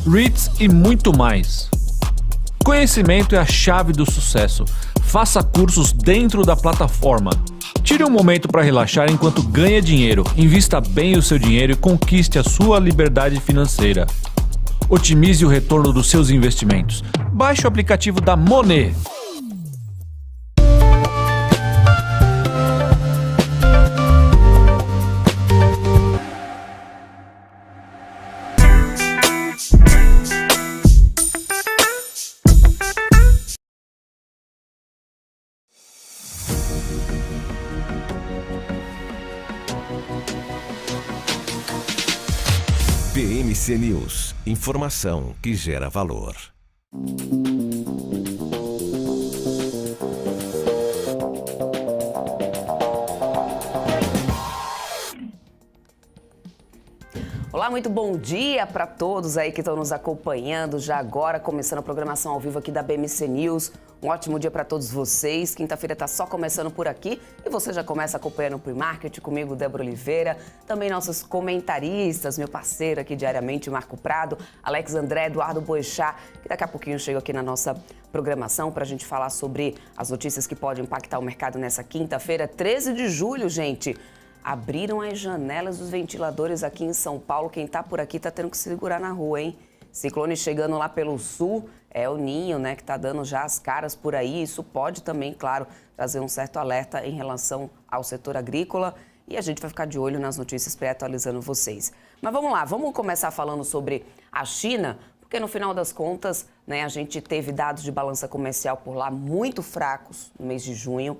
REITs e muito mais. Conhecimento é a chave do sucesso. Faça cursos dentro da plataforma. Tire um momento para relaxar enquanto ganha dinheiro. Invista bem o seu dinheiro e conquiste a sua liberdade financeira. Otimize o retorno dos seus investimentos. Baixe o aplicativo da Monet. BMC News, informação que gera valor. Olá, muito bom dia para todos aí que estão nos acompanhando já agora, começando a programação ao vivo aqui da BMC News. Um ótimo dia para todos vocês. Quinta-feira está só começando por aqui e você já começa acompanhando o Pre-Market comigo, Débora Oliveira. Também nossos comentaristas, meu parceiro aqui diariamente, Marco Prado, Alex André, Eduardo Boechat, que daqui a pouquinho chega aqui na nossa programação para a gente falar sobre as notícias que podem impactar o mercado nessa quinta-feira, 13 de julho, gente. Abriram as janelas dos ventiladores aqui em São Paulo. Quem tá por aqui tá tendo que se segurar na rua, hein? Ciclone chegando lá pelo sul, é o Ninho, né, que tá dando já as caras por aí. Isso pode também, claro, trazer um certo alerta em relação ao setor agrícola. E a gente vai ficar de olho nas notícias pré-atualizando vocês. Mas vamos lá, vamos começar falando sobre a China, porque no final das contas, né, a gente teve dados de balança comercial por lá muito fracos no mês de junho.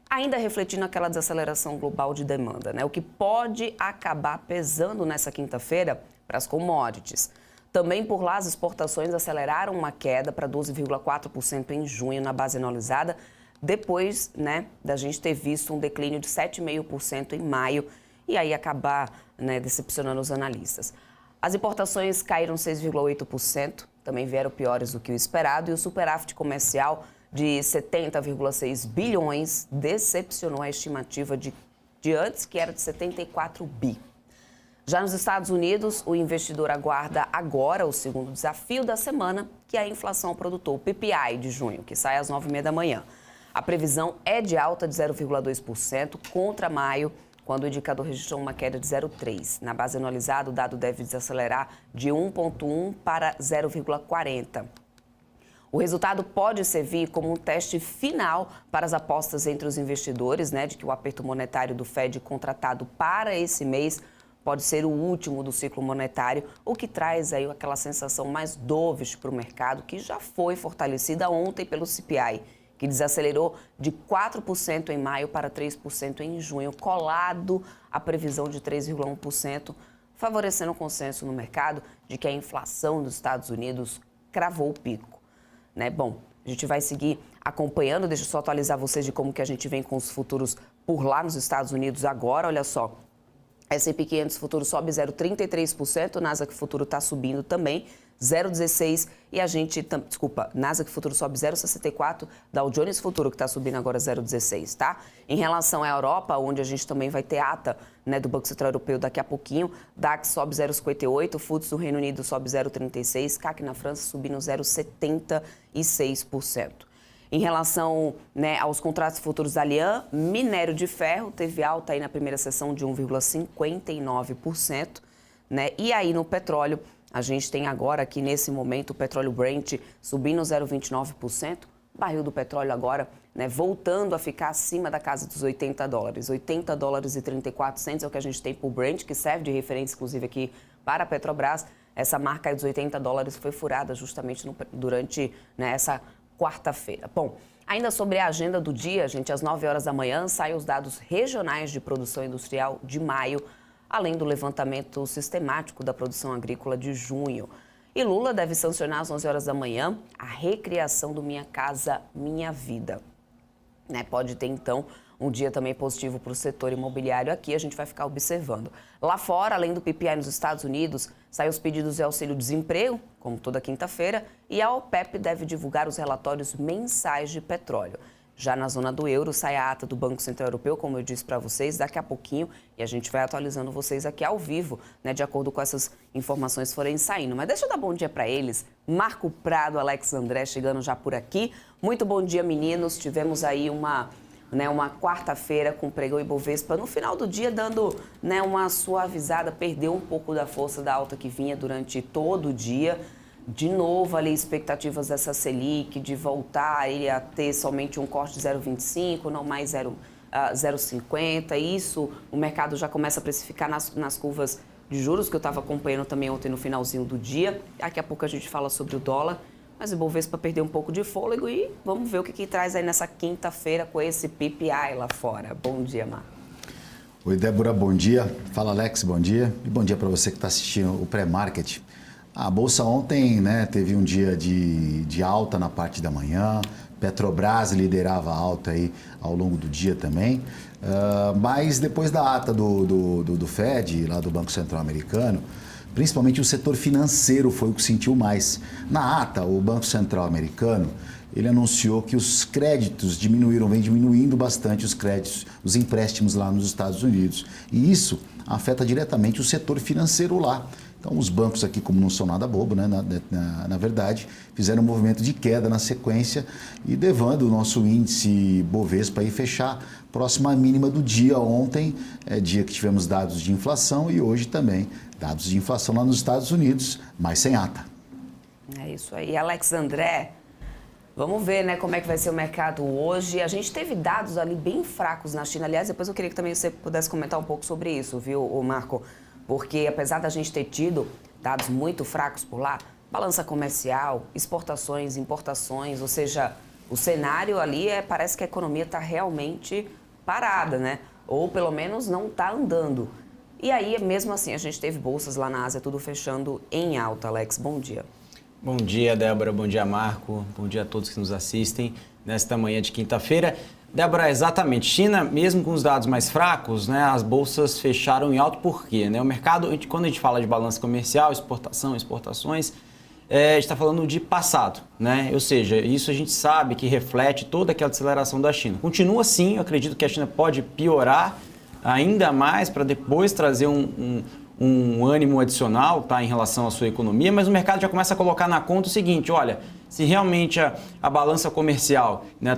Ainda refletindo aquela desaceleração global de demanda, né? O que pode acabar pesando nessa quinta-feira para as commodities. Também por lá as exportações aceleraram uma queda para 12,4% em junho na base anualizada, depois, né, da gente ter visto um declínio de 7,5% em maio e aí acabar, né, decepcionando os analistas. As importações caíram 6,8%, também vieram piores do que o esperado, e o superávit comercial de 70,6 bilhões decepcionou a estimativa de antes, que era de 74 bi. Já nos Estados Unidos, o investidor aguarda agora o segundo desafio da semana, que é a inflação ao produtor, o PPI de junho, que sai às 9h30 da manhã. A previsão é de alta de 0,2% contra maio, quando o indicador registrou uma queda de 0,3%. Na base anualizada, o dado deve desacelerar de 1,1% para 0,40%. O resultado pode servir como um teste final para as apostas entre os investidores, né, de que o aperto monetário do Fed contratado para esse mês pode ser o último do ciclo monetário, o que traz aí aquela sensação mais dovish para o mercado, que já foi fortalecida ontem pelo CPI, que desacelerou de 4% em maio para 3% em junho, colado à previsão de 3,1%, favorecendo o consenso no mercado de que a inflação dos Estados Unidos cravou o pico. Né? Bom, a gente vai seguir acompanhando, deixa eu só atualizar vocês de como que a gente vem com os futuros por lá nos Estados Unidos agora, olha só. S&P 500 futuro sobe 0,33%, o Nasdaq futuro está subindo também 0,16% e a gente, Nasdaq futuro sobe 0,64%, Dow Jones futuro que está subindo agora 0,16%, tá? Em relação à Europa, onde a gente também vai ter ata, né, do Banco Central Europeu daqui a pouquinho, DAX sobe 0,58%, FTSE do Reino Unido sobe 0,36%, CAC na França subindo 0,76%. Em relação, né, aos contratos futuros da Allianz, minério de ferro teve alta aí na primeira sessão de 1,59%, né? E aí no petróleo, a gente tem agora aqui nesse momento o petróleo Brent subindo 0,29%, barril do petróleo agora, né, voltando a ficar acima da casa dos $80. $80,34 é o que a gente tem para o Brent, que serve de referência inclusive aqui para a Petrobras. Essa marca aí dos $80 foi furada justamente durante, né, essa quarta-feira. Bom, ainda sobre a agenda do dia, gente, às 9h da manhã saem os dados regionais de produção industrial de maio, além do levantamento sistemático da produção agrícola de junho. E Lula deve sancionar às 11h da manhã a recriação do Minha Casa Minha Vida. Né? Pode ter, então, um dia também positivo para o setor imobiliário aqui, a gente vai ficar observando. Lá fora, além do PPI nos Estados Unidos, saem os pedidos de auxílio-desemprego, como toda quinta-feira, e a OPEP deve divulgar os relatórios mensais de petróleo. já na zona do euro. Sai a ata do Banco Central Europeu, como eu disse para vocês, daqui a pouquinho, e a gente vai atualizando vocês aqui ao vivo, né, de acordo com essas informações que forem saindo. Mas deixa eu dar bom dia para eles. Marco Prado, Alex André chegando já por aqui. Muito bom dia, meninos. Tivemos aí uma quarta-feira com pregão Ibovespa no final do dia dando, né, uma suavizada, perdeu um pouco da força da alta que vinha durante todo o dia. De novo, ali, expectativas dessa Selic, de voltar ele a ter somente um corte de 0,25, não mais 0,50. Isso, o mercado já começa a precificar nas curvas de juros, que eu estava acompanhando também ontem no finalzinho do dia. Daqui a pouco a gente fala sobre o dólar. Mas o Ibovespa perdeu um pouco de fôlego e vamos ver o que traz aí nessa quinta-feira com esse PPI lá fora. Bom dia, Marco. Oi, Débora, bom dia. Fala, Alex, bom dia. E bom dia para você que está assistindo o pré-market. A Bolsa ontem, né, teve um dia de alta na parte da manhã, Petrobras liderava a alta aí ao longo do dia também, mas depois da ata do Fed, lá do Banco Central Americano, principalmente o setor financeiro foi o que sentiu mais. Na ata, o Banco Central Americano, ele anunciou que os créditos vem diminuindo bastante os créditos, os empréstimos lá nos Estados Unidos. E isso afeta diretamente o setor financeiro lá. Então, os bancos aqui, como não são nada bobo, né, na verdade, fizeram um movimento de queda na sequência e levando o nosso índice Bovespa aí fechar próximo à mínima do dia. Ontem, dia que tivemos dados de inflação e hoje também dados de inflação lá nos Estados Unidos, mas sem ata. É isso aí. Alex André, vamos ver, né, como é que vai ser o mercado hoje. A gente teve dados ali bem fracos na China. Aliás, depois eu queria que também você pudesse comentar um pouco sobre isso, viu, Marco? Porque apesar da gente ter tido dados muito fracos por lá, balança comercial, exportações, importações, ou seja, o cenário ali parece que a economia está realmente parada, né? Ou pelo menos não está andando. E aí, mesmo assim, a gente teve bolsas lá na Ásia, tudo fechando em alta. Alex, bom dia. Bom dia, Débora. Bom dia, Marco. Bom dia a todos que nos assistem nesta manhã de quinta-feira. Débora, exatamente. China, mesmo com os dados mais fracos, né, as bolsas fecharam em alto. Por quê? Né? O mercado, quando a gente fala de balança comercial, exportação, exportações, a gente está falando de passado, né? Ou seja, isso a gente sabe que reflete toda aquela aceleração da China. Continua assim, eu acredito que a China pode piorar ainda mais para depois trazer um ânimo adicional, tá, em relação à sua economia, mas o mercado já começa a colocar na conta o seguinte: olha, se realmente a balança comercial, né,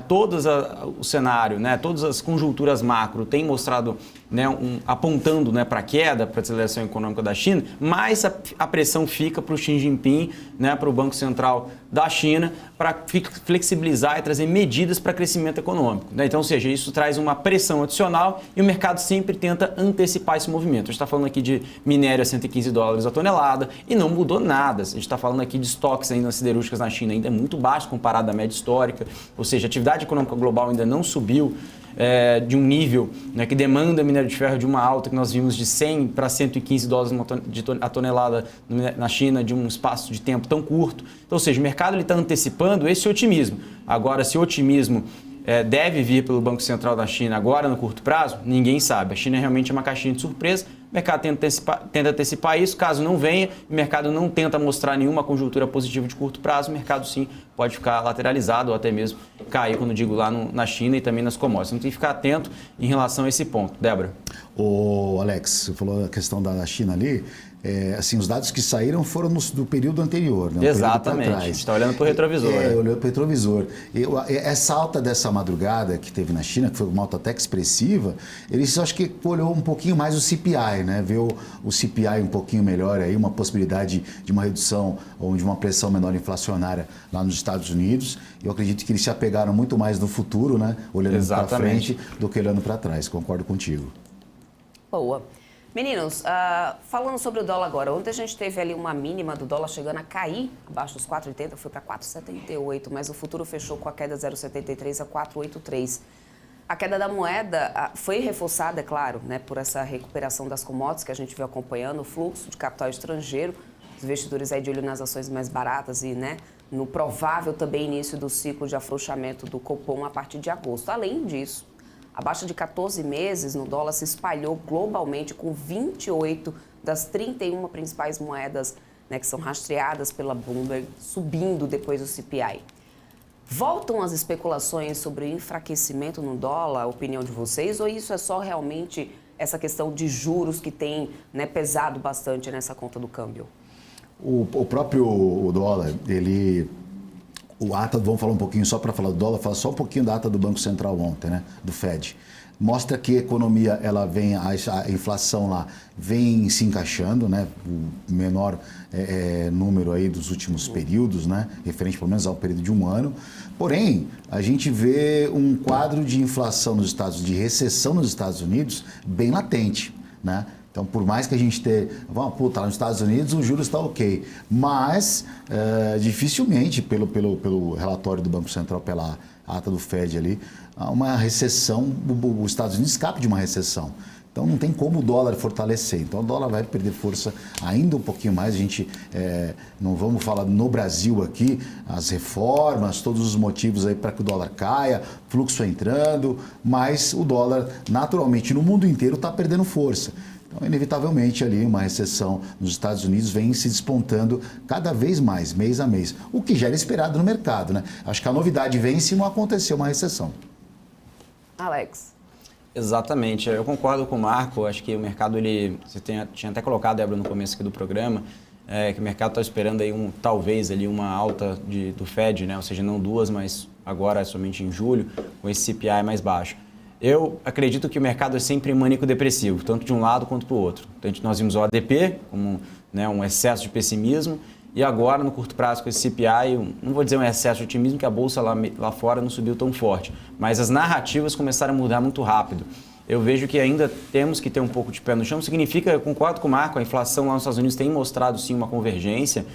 o cenário, né, todas as conjunturas macro têm mostrado, né, apontando, né, para a queda, para a aceleração econômica da China, mais a pressão fica para o Xi Jinping, né, para o Banco Central da China, para flexibilizar e trazer medidas para crescimento econômico, né? Então, ou seja, isso traz uma pressão adicional e o mercado sempre tenta antecipar esse movimento. A gente está falando aqui de minério a $115 a tonelada e não mudou nada. A gente está falando aqui de estoques ainda siderúrgicas na China ainda é muito baixo comparado à média histórica, ou seja, a atividade econômica global ainda não subiu de um nível, né, que demanda minério de ferro de uma alta que nós vimos de 100 para $115 a tonelada na China de um espaço de tempo tão curto. Então, ou seja, o mercado está antecipando esse otimismo. Agora, se o otimismo deve vir pelo Banco Central da China agora no curto prazo, ninguém sabe. A China realmente é uma caixinha de surpresa. O mercado tenta antecipar isso, caso não venha, o mercado não tenta mostrar nenhuma conjuntura positiva de curto prazo, o mercado sim pode ficar lateralizado ou até mesmo cair, quando digo lá na China e também nas commodities. Então tem que ficar atento em relação a esse ponto. Débora. Ô Alex, você falou a questão da China ali, assim, os dados que saíram foram do período anterior, né? Exatamente, a gente está olhando para o retrovisor. Olhando para o retrovisor. Essa alta dessa madrugada que teve na China, que foi uma alta até expressiva, eles acho que olhou um pouquinho mais o CPI, né? Viu o CPI um pouquinho melhor aí, uma possibilidade de uma redução ou de uma pressão menor inflacionária lá nos Estados Unidos. Eu acredito que eles se apegaram muito mais no futuro, né? Olhando para frente do que olhando para trás. Concordo contigo. Boa. Meninos, falando sobre o dólar agora, ontem a gente teve ali uma mínima do dólar chegando a cair abaixo dos 4,80, foi para 4,78, mas o futuro fechou com a queda de 0,73 a 4,83. A queda da moeda foi reforçada, é claro, né, por essa recuperação das commodities que a gente veio acompanhando, o fluxo de capital estrangeiro, os investidores aí de olho nas ações mais baratas e, né, no provável também início do ciclo de afrouxamento do Copom a partir de agosto. Além disso, a baixa de 14 meses no dólar se espalhou globalmente com 28 das 31 principais moedas, né, que são rastreadas pela Bloomberg, subindo depois do CPI. Voltam as especulações sobre o enfraquecimento no dólar, a opinião de vocês, ou isso é só realmente essa questão de juros que tem, né, pesado bastante nessa conta do câmbio? O próprio dólar, o ata, vamos falar um pouquinho só para falar do dólar, falar só um pouquinho da ata do Banco Central ontem, né, do Fed. Mostra que a economia, ela vem, a inflação lá vem se encaixando, né, o menor número aí dos últimos períodos, né, referente pelo menos ao período de um ano. Porém, a gente vê um quadro de inflação nos Estados Unidos, de recessão nos Estados Unidos, bem latente, né? Então, por mais que a gente lá nos Estados Unidos o juros está ok, mas dificilmente, pelo relatório do Banco Central, pela ata do Fed ali, há uma recessão, os Estados Unidos escapam de uma recessão. Então, não tem como o dólar fortalecer. Então, o dólar vai perder força ainda um pouquinho mais. A gente, não vamos falar no Brasil aqui, as reformas, todos os motivos aí para que o dólar caia, fluxo entrando, mas o dólar, naturalmente, no mundo inteiro está perdendo força. Então, inevitavelmente, ali uma recessão nos Estados Unidos vem se despontando cada vez mais, mês a mês, o que já era esperado no mercado, né? Acho que a novidade vem se não acontecer uma recessão. Alex. Exatamente, eu concordo com o Marco, acho que o mercado, você tinha até colocado, Débora, no começo aqui do programa, que o mercado está esperando aí talvez ali uma alta do Fed, né? Ou seja, não duas, mas agora somente em julho, com esse CPI mais baixo. Eu acredito que o mercado é sempre mânico-depressivo, tanto de um lado quanto para o outro. Então, nós vimos o ADP como, né, um excesso de pessimismo e agora, no curto prazo, com esse CPI, não vou dizer um excesso de otimismo, que a bolsa lá fora não subiu tão forte, mas as narrativas começaram a mudar muito rápido. Eu vejo que ainda temos que ter um pouco de pé no chão. Significa, eu concordo com o Marco, a inflação lá nos Estados Unidos tem mostrado sim uma convergência,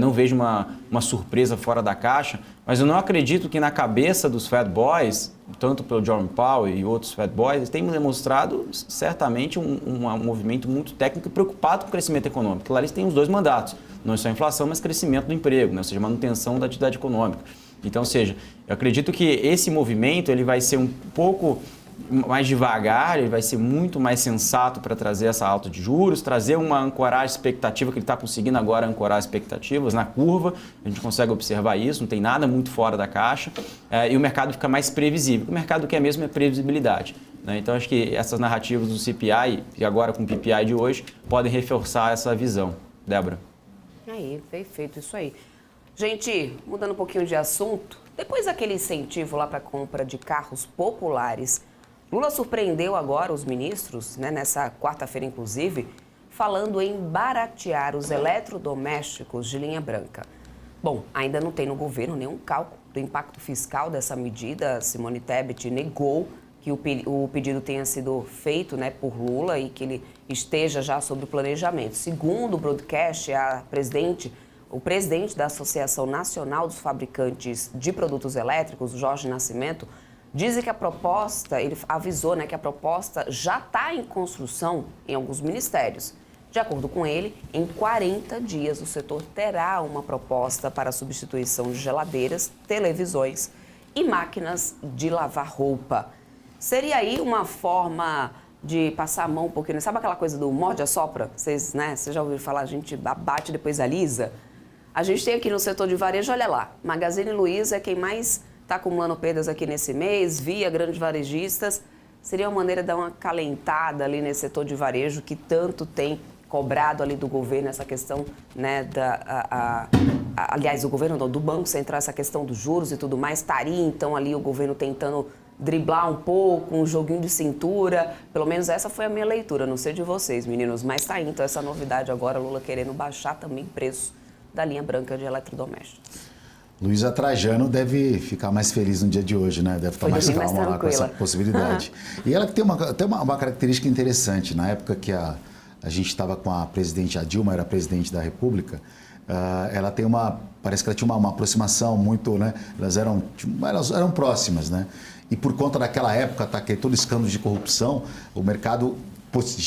não vejo uma surpresa fora da caixa, mas eu não acredito que na cabeça dos Fed Boys, tanto pelo Jerome Powell e outros Fed Boys, eles têm demonstrado certamente um movimento muito técnico e preocupado com o crescimento econômico. Lá eles têm os dois mandatos, não só a inflação, mas crescimento do emprego, né? Ou seja, manutenção da atividade econômica. Então, ou seja, eu acredito que esse movimento ele vai ser um pouco mais devagar, ele vai ser muito mais sensato para trazer essa alta de juros, trazer uma ancoragem expectativa, que ele está conseguindo agora ancorar expectativas na curva, a gente consegue observar isso, não tem nada muito fora da caixa, e o mercado fica mais previsível. O mercado quer mesmo é previsibilidade, né? Então, acho que essas narrativas do CPI, e agora com o PPI de hoje, podem reforçar essa visão. Débora. Aí, perfeito, isso aí. Gente, mudando um pouquinho de assunto, depois daquele incentivo lá para a compra de carros populares, Lula surpreendeu agora os ministros, né, nessa quarta-feira inclusive, falando em baratear os eletrodomésticos de linha branca. Bom, ainda não tem no governo nenhum cálculo do impacto fiscal dessa medida. Simone Tebet negou que o pedido tenha sido feito, né, por Lula e que ele esteja já sob o planejamento. Segundo o broadcast, o presidente da Associação Nacional dos Fabricantes de Produtos Elétricos, Jorge Nascimento, diz que a proposta, ele avisou, né, que a proposta já está em construção em alguns ministérios. De acordo com ele, em 40 dias o setor terá uma proposta para a substituição de geladeiras, televisões e máquinas de lavar roupa. Seria aí uma forma de passar a mão um pouquinho, sabe aquela coisa do morde a sopra? Vocês, né, você já ouviram falar, a gente abate depois alisa? A gente tem aqui no setor de varejo, olha lá, Magazine Luiza é quem mais está acumulando perdas aqui nesse mês, via grandes varejistas. Seria uma maneira de dar uma calentada ali nesse setor de varejo que tanto tem cobrado ali do governo essa questão, né, aliás, o governo não, do Banco Central, essa questão dos juros e tudo mais. Estaria então ali o governo tentando driblar um pouco, um joguinho de cintura. Pelo menos essa foi a minha leitura, não sei de vocês, meninos, mas tá aí então essa novidade agora, Lula querendo baixar também o preço da linha branca de eletrodomésticos. Luísa Trajano deve ficar mais feliz no dia de hoje, né? Deve estar mais calma lá com essa possibilidade. E ela que tem até uma característica interessante. Na época que a gente estava com a presidente, a Dilma era presidente da República, ela tem parece que ela tinha uma aproximação muito, né? Elas eram próximas, né? E por conta daquela época, todo escândalo de corrupção, o mercado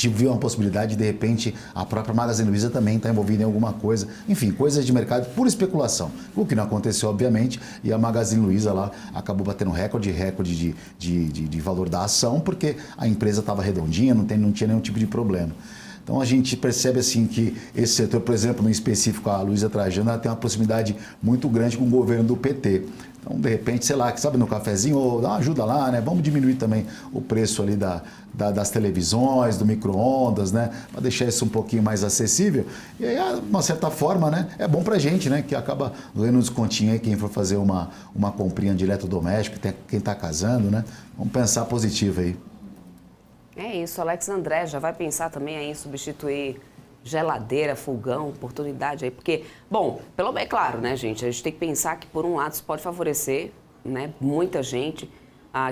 viu uma possibilidade de repente, a própria Magazine Luiza também está envolvida em alguma coisa. Enfim, coisas de mercado por especulação. O que não aconteceu, obviamente, e a Magazine Luiza lá acabou batendo recorde de valor da ação, porque a empresa estava redondinha, não tinha nenhum tipo de problema. Então a gente percebe assim que esse setor, por exemplo, no específico a Luiza Trajano, ela tem uma proximidade muito grande com o governo do PT. Então, de repente, sei lá, sabe, no cafezinho, ou dá uma ajuda lá, né? Vamos diminuir também o preço ali das televisões, do micro-ondas, né? Para deixar isso um pouquinho mais acessível. E aí, de uma certa forma, né? É bom pra gente, né? Que acaba ganhando um descontinho aí, quem for fazer uma comprinha de eletrodoméstico, quem tá casando, né? Vamos pensar positivo aí. É isso, Alex André já vai pensar também aí em substituir geladeira, fogão, oportunidade aí, porque, bom, pelo menos, é claro, né, gente, a gente tem que pensar que, por um lado, isso pode favorecer, né, muita gente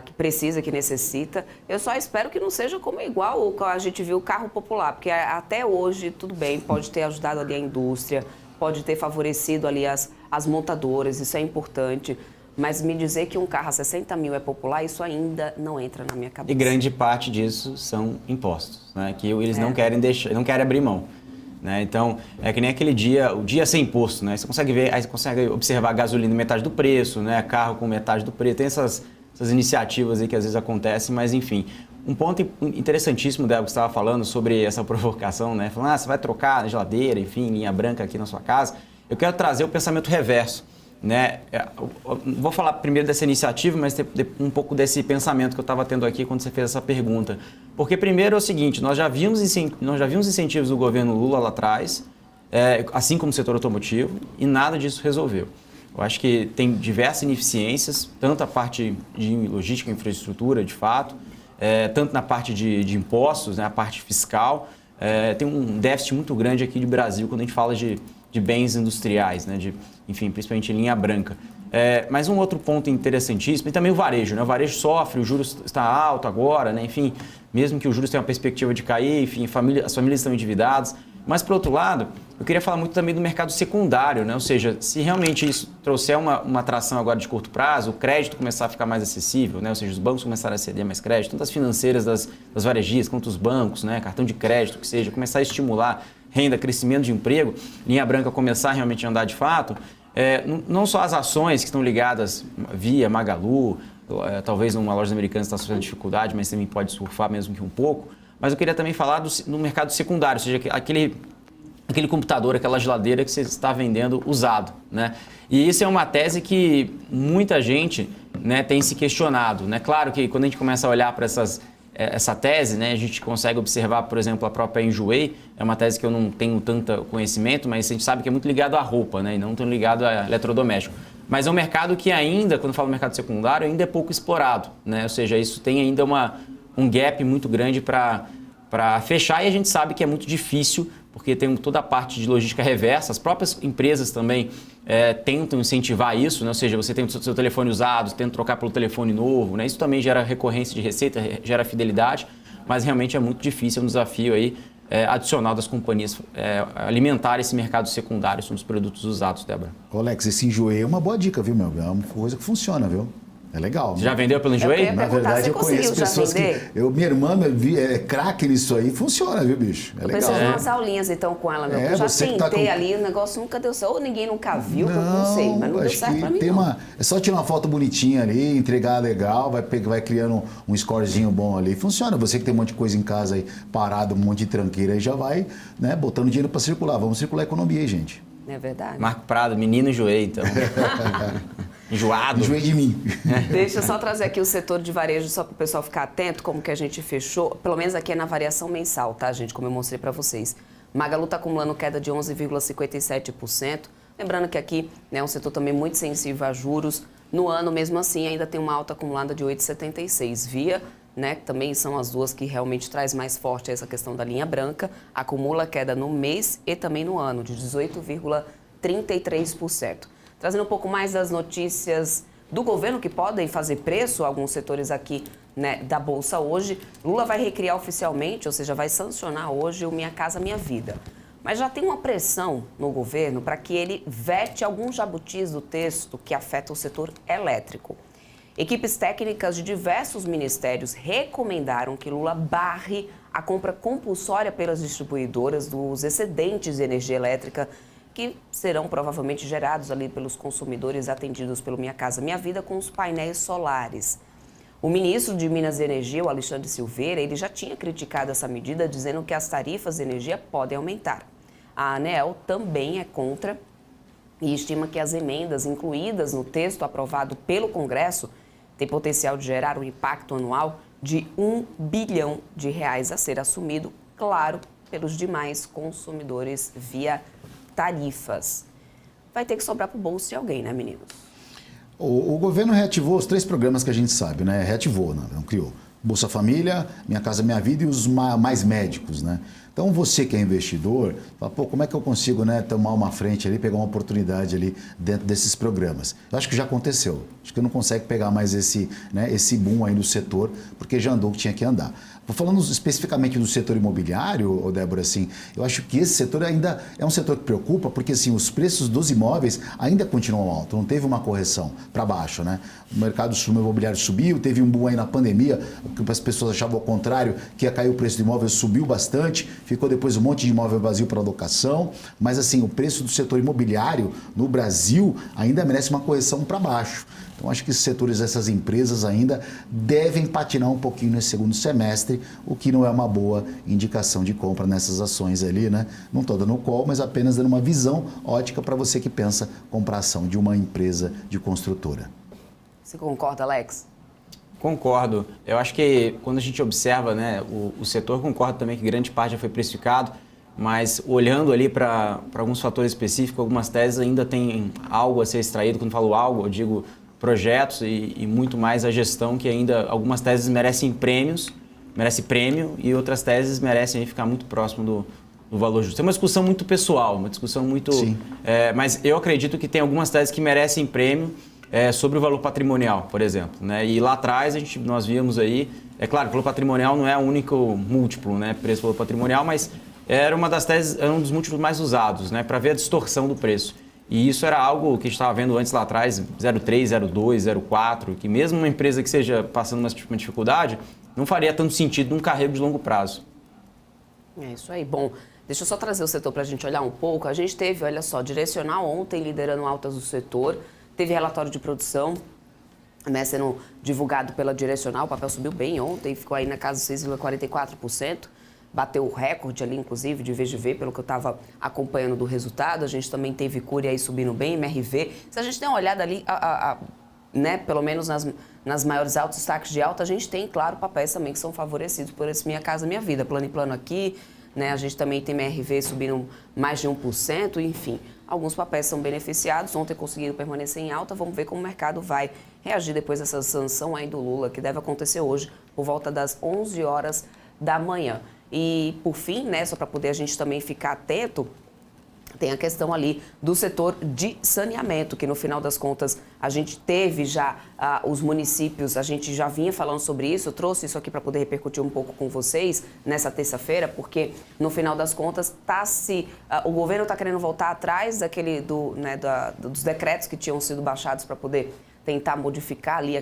que precisa, que necessita. Eu só espero que não seja como igual o que a gente viu o carro popular, porque até hoje, tudo bem, pode ter ajudado ali a indústria, pode ter favorecido ali as montadoras, isso é importante. Mas me dizer que um carro a 60 mil é popular, isso ainda não entra na minha cabeça. E grande parte disso são impostos, né? Que eles não querem deixar, não querem abrir mão. Né? Então, é que nem aquele dia, o dia sem imposto, né? Você consegue ver, aí você consegue observar gasolina metade do preço, né? Carro com metade do preço. Tem essas iniciativas aí que às vezes acontecem, mas enfim. Um ponto interessantíssimo, Débora, que você estava falando sobre essa provocação, né? Falando, você vai trocar a geladeira, enfim, linha branca aqui na sua casa. Eu quero trazer o pensamento reverso. Né? Vou falar primeiro dessa iniciativa, mas um pouco desse pensamento que eu estava tendo aqui quando você fez essa pergunta. Porque primeiro é o seguinte, nós já vimos incentivos do governo Lula lá atrás, assim como o setor automotivo, e nada disso resolveu. Eu acho que tem diversas ineficiências, tanto a parte de logística e infraestrutura, de fato, tanto na parte de impostos, né, a parte fiscal. Tem um déficit muito grande aqui de Brasil quando a gente fala de bens industriais, né, enfim, principalmente em linha branca. Mas um outro ponto interessantíssimo, e também o varejo, né? O varejo sofre, o juros está alto agora, né? Enfim, mesmo que os juros tenham a perspectiva de cair, enfim, as famílias estão endividadas. Mas, por outro lado, eu queria falar muito também do mercado secundário, né? Ou seja, se realmente isso trouxer uma atração agora de curto prazo, o crédito começar a ficar mais acessível, né? Ou seja, os bancos começarem a ceder mais crédito, tanto as financeiras das varejistas quanto os bancos, né? Cartão de crédito, que seja, começar a estimular renda, crescimento de emprego, linha branca começar realmente a andar de fato, não só as ações que estão ligadas via Magalu, talvez uma loja americana está sofrendo dificuldade, mas também pode surfar mesmo que um pouco, mas eu queria também falar no mercado secundário, ou seja, aquele computador, aquela geladeira que você está vendendo usado, né? E isso é uma tese que muita gente, né, tem se questionado, né? Claro que quando a gente começa a olhar para essa tese, né, a gente consegue observar, por exemplo, a própria Enjoei, é uma tese que eu não tenho tanto conhecimento, mas a gente sabe que é muito ligado à roupa, né, e não tão ligado a eletrodoméstico. Mas é um mercado que ainda, quando eu falo mercado secundário, ainda é pouco explorado, né, ou seja, isso tem ainda um gap muito grande para fechar, e a gente sabe que é muito difícil, porque tem toda a parte de logística reversa, as próprias empresas também tentam incentivar isso, né? Ou seja, você tem o seu telefone usado, tenta trocar pelo telefone novo, né? Isso também gera recorrência de receita, gera fidelidade, mas realmente é muito difícil, é um desafio aí, adicional das companhias alimentar esse mercado secundário sobre os produtos usados, Débora. Alex, esse Enjoei é uma boa dica, viu, meu? É uma coisa que funciona, viu? É legal. Você já vendeu pelo Enjoei? Na verdade, eu conheço pessoas que... Minha irmã é craque nisso aí, funciona, viu, bicho? É legal. Eu preciso de umas aulinhas, então, com ela, meu. Eu já tentei ali, o negócio nunca deu certo. Ou ninguém nunca viu, que eu não sei, mas não deu certo pra mim, não. É só tirar uma foto bonitinha ali, entregar legal, vai criando um scorezinho bom ali. Funciona. Você que tem um monte de coisa em casa aí, parado, um monte de tranqueira aí, já vai, né, botando dinheiro pra circular. Vamos circular a economia aí, gente. É verdade. Marco Prado, menino Enjoei, então. Enjoado. Enjoei de mim. Deixa eu só trazer aqui o setor de varejo, só para o pessoal ficar atento, como que a gente fechou, pelo menos aqui é na variação mensal, tá, gente? Como eu mostrei para vocês. Magalu está acumulando queda de 11,57%. Lembrando que aqui é um setor também muito sensível a juros. No ano, mesmo assim, ainda tem uma alta acumulada de 8,76%. Via, né, que também são as duas que realmente traz mais forte essa questão da linha branca, acumula queda no mês e também no ano, de 18,33%. Trazendo um pouco mais das notícias do governo que podem fazer preço a alguns setores aqui, né, da Bolsa hoje. Lula vai recriar oficialmente, ou seja, vai sancionar hoje o Minha Casa Minha Vida. Mas já tem uma pressão no governo para que ele vete alguns jabutis do texto que afetam o setor elétrico. Equipes técnicas de diversos ministérios recomendaram que Lula barre a compra compulsória pelas distribuidoras dos excedentes de energia elétrica que serão provavelmente gerados ali pelos consumidores atendidos pelo Minha Casa Minha Vida com os painéis solares. O ministro de Minas e Energia, o Alexandre Silveira, ele já tinha criticado essa medida, dizendo que as tarifas de energia podem aumentar. A ANEEL também é contra e estima que as emendas incluídas no texto aprovado pelo Congresso têm potencial de gerar um impacto anual de R$ 1 bilhão a ser assumido, claro, pelos demais consumidores via tarifas. Vai ter que sobrar para o bolso de alguém, né, meninos? O governo reativou os 3 programas que a gente sabe, né? Reativou, não criou. Bolsa Família, Minha Casa Minha Vida e os mais médicos, né? Então você que é investidor, fala, pô, como é que eu consigo, né, tomar uma frente ali, pegar uma oportunidade ali dentro desses programas? Eu acho que já aconteceu. Acho que não consegue pegar mais esse boom aí no setor, porque já andou o que tinha que andar. Falando especificamente do setor imobiliário, Débora, assim, eu acho que esse setor ainda é um setor que preocupa, porque assim, os preços dos imóveis ainda continuam altos, não teve uma correção para baixo, né? O mercado imobiliário subiu, teve um boom aí na pandemia, que as pessoas achavam ao contrário, que ia cair o preço do imóvel, subiu bastante, ficou depois um monte de imóvel vazio para locação, mas assim, o preço do setor imobiliário no Brasil ainda merece uma correção para baixo. Então, acho que esses setores, essas empresas ainda devem patinar um pouquinho nesse segundo semestre, o que não é uma boa indicação de compra nessas ações ali, né? Não estou dando call, mas apenas dando uma visão ótica para você que pensa comprar ação de uma empresa de construtora. Você concorda, Alex? Concordo. Eu acho que quando a gente observa, né, o setor, concordo também que grande parte já foi precificado, mas olhando ali para alguns fatores específicos, algumas teses ainda tem algo a ser extraído. Quando falo algo, eu digo projetos e muito mais a gestão, que ainda algumas teses merecem prêmio e outras teses merecem ficar muito próximo do valor justo. É uma discussão muito pessoal, uma discussão muito... mas eu acredito que tem algumas teses que merecem prêmio sobre o valor patrimonial, por exemplo, né? E lá atrás nós víamos aí, é claro, o valor patrimonial não é o único múltiplo, né, preço-valor patrimonial, mas era uma das teses, era um dos múltiplos mais usados, né, para ver a distorção do preço. E isso era algo que a gente estava vendo antes lá atrás, 0,3, 0,2, 0,4, que mesmo uma empresa que esteja passando uma dificuldade, não faria tanto sentido num carrego de longo prazo. É isso aí. Bom, deixa eu só trazer o setor para a gente olhar um pouco. A gente teve, olha só, Direcional ontem liderando altas do setor, teve relatório de produção, né, sendo divulgado pela Direcional, o papel subiu bem ontem, ficou aí na casa de 6,44%. Bateu o recorde ali, inclusive, de VGV, pelo que eu estava acompanhando do resultado. A gente também teve Cury aí subindo bem, MRV. Se a gente der uma olhada ali, né, pelo menos nas maiores altos destaques de alta, a gente tem, claro, papéis também que são favorecidos por esse Minha Casa Minha Vida. Plano e Plano aqui, né, a gente também tem MRV subindo mais de 1%, enfim. Alguns papéis são beneficiados, ontem conseguiram permanecer em alta. Vamos ver como o mercado vai reagir depois dessa sanção aí do Lula, que deve acontecer hoje, por volta das 11 horas da manhã. E, por fim, né, só para poder a gente também ficar atento, tem a questão ali do setor de saneamento, que no final das contas a gente teve já os municípios, a gente já vinha falando sobre isso, eu trouxe isso aqui para poder repercutir um pouco com vocês nessa terça-feira, porque no final das contas o governo está querendo voltar atrás dos decretos que tinham sido baixados para poder tentar modificar ali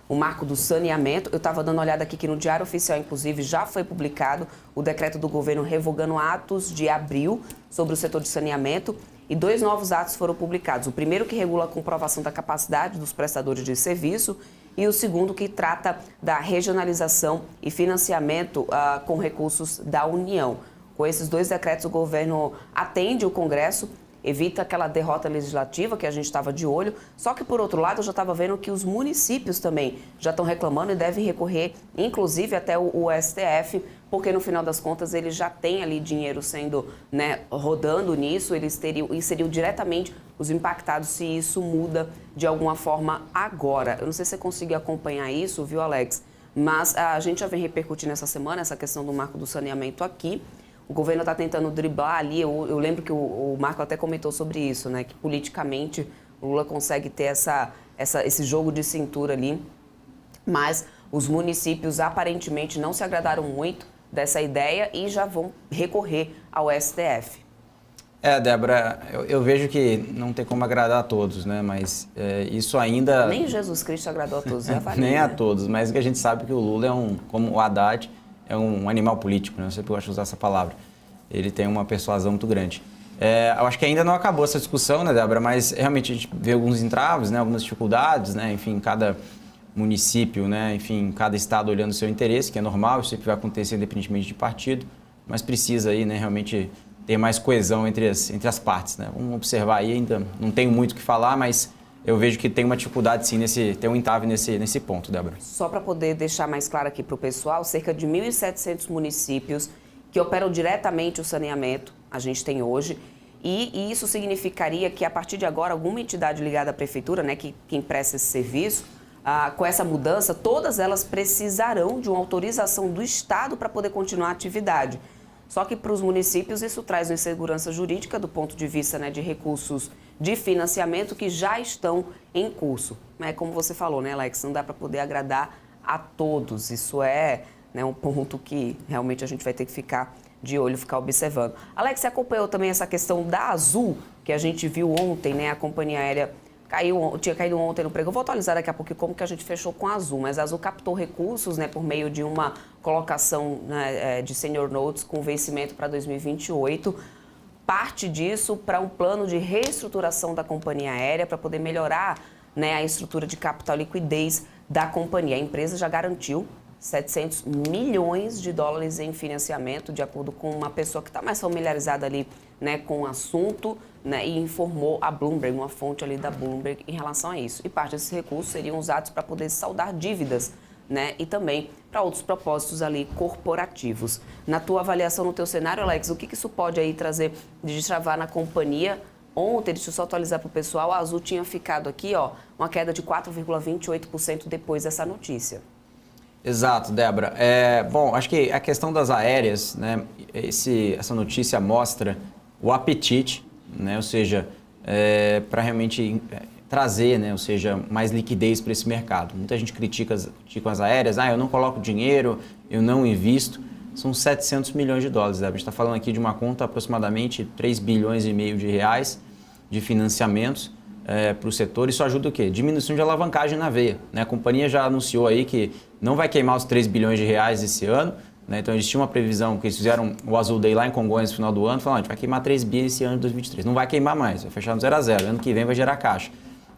o marco do saneamento. Eu estava dando uma olhada aqui que no Diário Oficial, inclusive, já foi publicado o decreto do governo revogando atos de abril sobre o setor de saneamento e 2 novos atos foram publicados. O primeiro que regula a comprovação da capacidade dos prestadores de serviço e o segundo que trata da regionalização e financiamento com recursos da União. Com esses 2 decretos, o governo atende o Congresso, evita aquela derrota legislativa que a gente estava de olho. Só que, por outro lado, eu já estava vendo que os municípios também já estão reclamando e devem recorrer, inclusive, até o STF, porque, no final das contas, eles já têm ali dinheiro sendo, né, rodando nisso, e seriam diretamente os impactados se isso muda de alguma forma agora. Eu não sei se você conseguiu acompanhar isso, viu, Alex? Mas a gente já vem repercutindo essa semana essa questão do marco do saneamento aqui. O governo está tentando driblar ali, eu lembro que o Marco até comentou sobre isso, né? Que politicamente o Lula consegue ter esse jogo de cintura ali, mas os municípios aparentemente não se agradaram muito dessa ideia e já vão recorrer ao STF. Débora, eu vejo que não tem como agradar a todos, né? Mas isso ainda... Nem Jesus Cristo agradou a todos, já vai. Nem a todos, mas que a gente sabe que o Lula como o Haddad, é um animal político, né? Eu sempre gosto de usar essa palavra. Ele tem uma persuasão muito grande. Eu acho que ainda não acabou essa discussão, né, Débora? Mas realmente a gente vê alguns entraves, né, algumas dificuldades, né? Enfim, cada município, né? Enfim, cada estado olhando o seu interesse, que é normal, isso sempre vai acontecer independentemente de partido, mas precisa aí, né, realmente ter mais coesão entre as partes, né? Vamos observar aí, ainda não tenho muito o que falar, mas eu vejo que tem uma dificuldade sim, tem um entrave nesse ponto, Débora. Só para poder deixar mais claro aqui para o pessoal, cerca de 1.700 municípios que operam diretamente o saneamento, a gente tem hoje, e isso significaria que a partir de agora, alguma entidade ligada à prefeitura, né, que presta esse serviço, com essa mudança, todas elas precisarão de uma autorização do Estado para poder continuar a atividade. Só que para os municípios isso traz uma insegurança jurídica do ponto de vista, né, de recursos de financiamento que já estão em curso. Como você falou, né, Alex, não dá para poder agradar a todos. Isso é, né, um ponto que realmente a gente vai ter que ficar de olho, ficar observando. Alex, você acompanhou também essa questão da Azul, que a gente viu ontem, né, a companhia aérea tinha caído ontem no pregão. Eu vou atualizar daqui a pouco como que a gente fechou com a Azul, mas a Azul captou recursos, né, por meio de uma colocação, né, de senior notes com vencimento para 2028. Parte disso para um plano de reestruturação da companhia aérea para poder melhorar, né, a estrutura de capital e liquidez da companhia. A empresa já garantiu 700 milhões de dólares em financiamento, de acordo com uma pessoa que está mais familiarizada ali, né, com o assunto, né, e informou a Bloomberg, uma fonte ali da Bloomberg, em relação a isso. E parte desses recursos seriam usados para poder saldar dívidas, né, e também para outros propósitos ali corporativos. Na tua avaliação, no teu cenário, Alex, o que isso pode aí trazer de destravar na companhia? Ontem, deixa eu só atualizar para o pessoal, a Azul tinha ficado aqui, uma queda de 4,28% depois dessa notícia. Exato, Débora. Bom, acho que a questão das aéreas, né, essa notícia mostra o apetite, né, ou seja, para realmente trazer, né, ou seja, mais liquidez para esse mercado. Muita gente critica as aéreas, eu não coloco dinheiro, eu não invisto. São 700 milhões de dólares, Débora. A gente está falando aqui de uma conta aproximadamente 3 bilhões e meio de reais de financiamentos para o setor. Isso ajuda o quê? Diminuição de alavancagem na veia, né? A companhia já anunciou aí que não vai queimar os 3 bilhões de reais esse ano, né? Então eles tinham uma previsão que eles fizeram o Azul Day lá em Congonhas no final do ano, falando, a gente vai queimar 3 bilhões esse ano de 2023. Não vai queimar mais, vai fechar no 0 a 0. Ano que vem vai gerar caixa.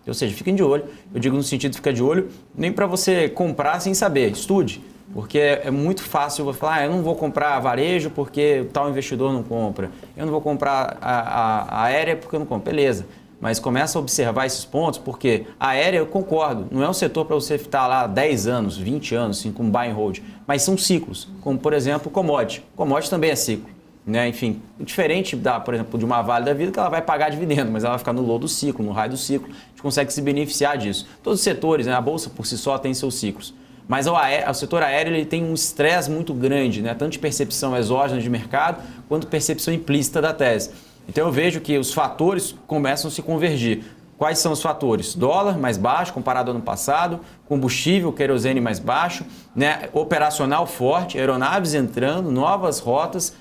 Ou seja, fiquem de olho. Eu digo no sentido de ficar de olho, nem para você comprar sem saber, estude. Porque é muito fácil você falar, eu não vou comprar varejo porque tal investidor não compra. Eu não vou comprar a aérea porque eu não compro. Beleza. Mas começa a observar esses pontos, porque a aérea, eu concordo, não é um setor para você estar lá 10 anos, 20 anos, assim, com buy and hold, mas são ciclos, como por exemplo commodity. Commodity também é ciclo, né? Enfim, diferente por exemplo, de uma Vale da Vida, que ela vai pagar dividendo, mas ela vai ficar no low do ciclo, no raio do ciclo, a gente consegue se beneficiar disso. Todos os setores, né? A Bolsa por si só tem seus ciclos. Mas o setor aéreo ele tem um estresse muito grande, né? Tanto de percepção exógena de mercado, quanto percepção implícita da tese. Então eu vejo que os fatores começam a se convergir. Quais são os fatores? Dólar mais baixo comparado ao ano passado, combustível, querosene mais baixo, né? Operacional forte, aeronaves entrando, novas rotas,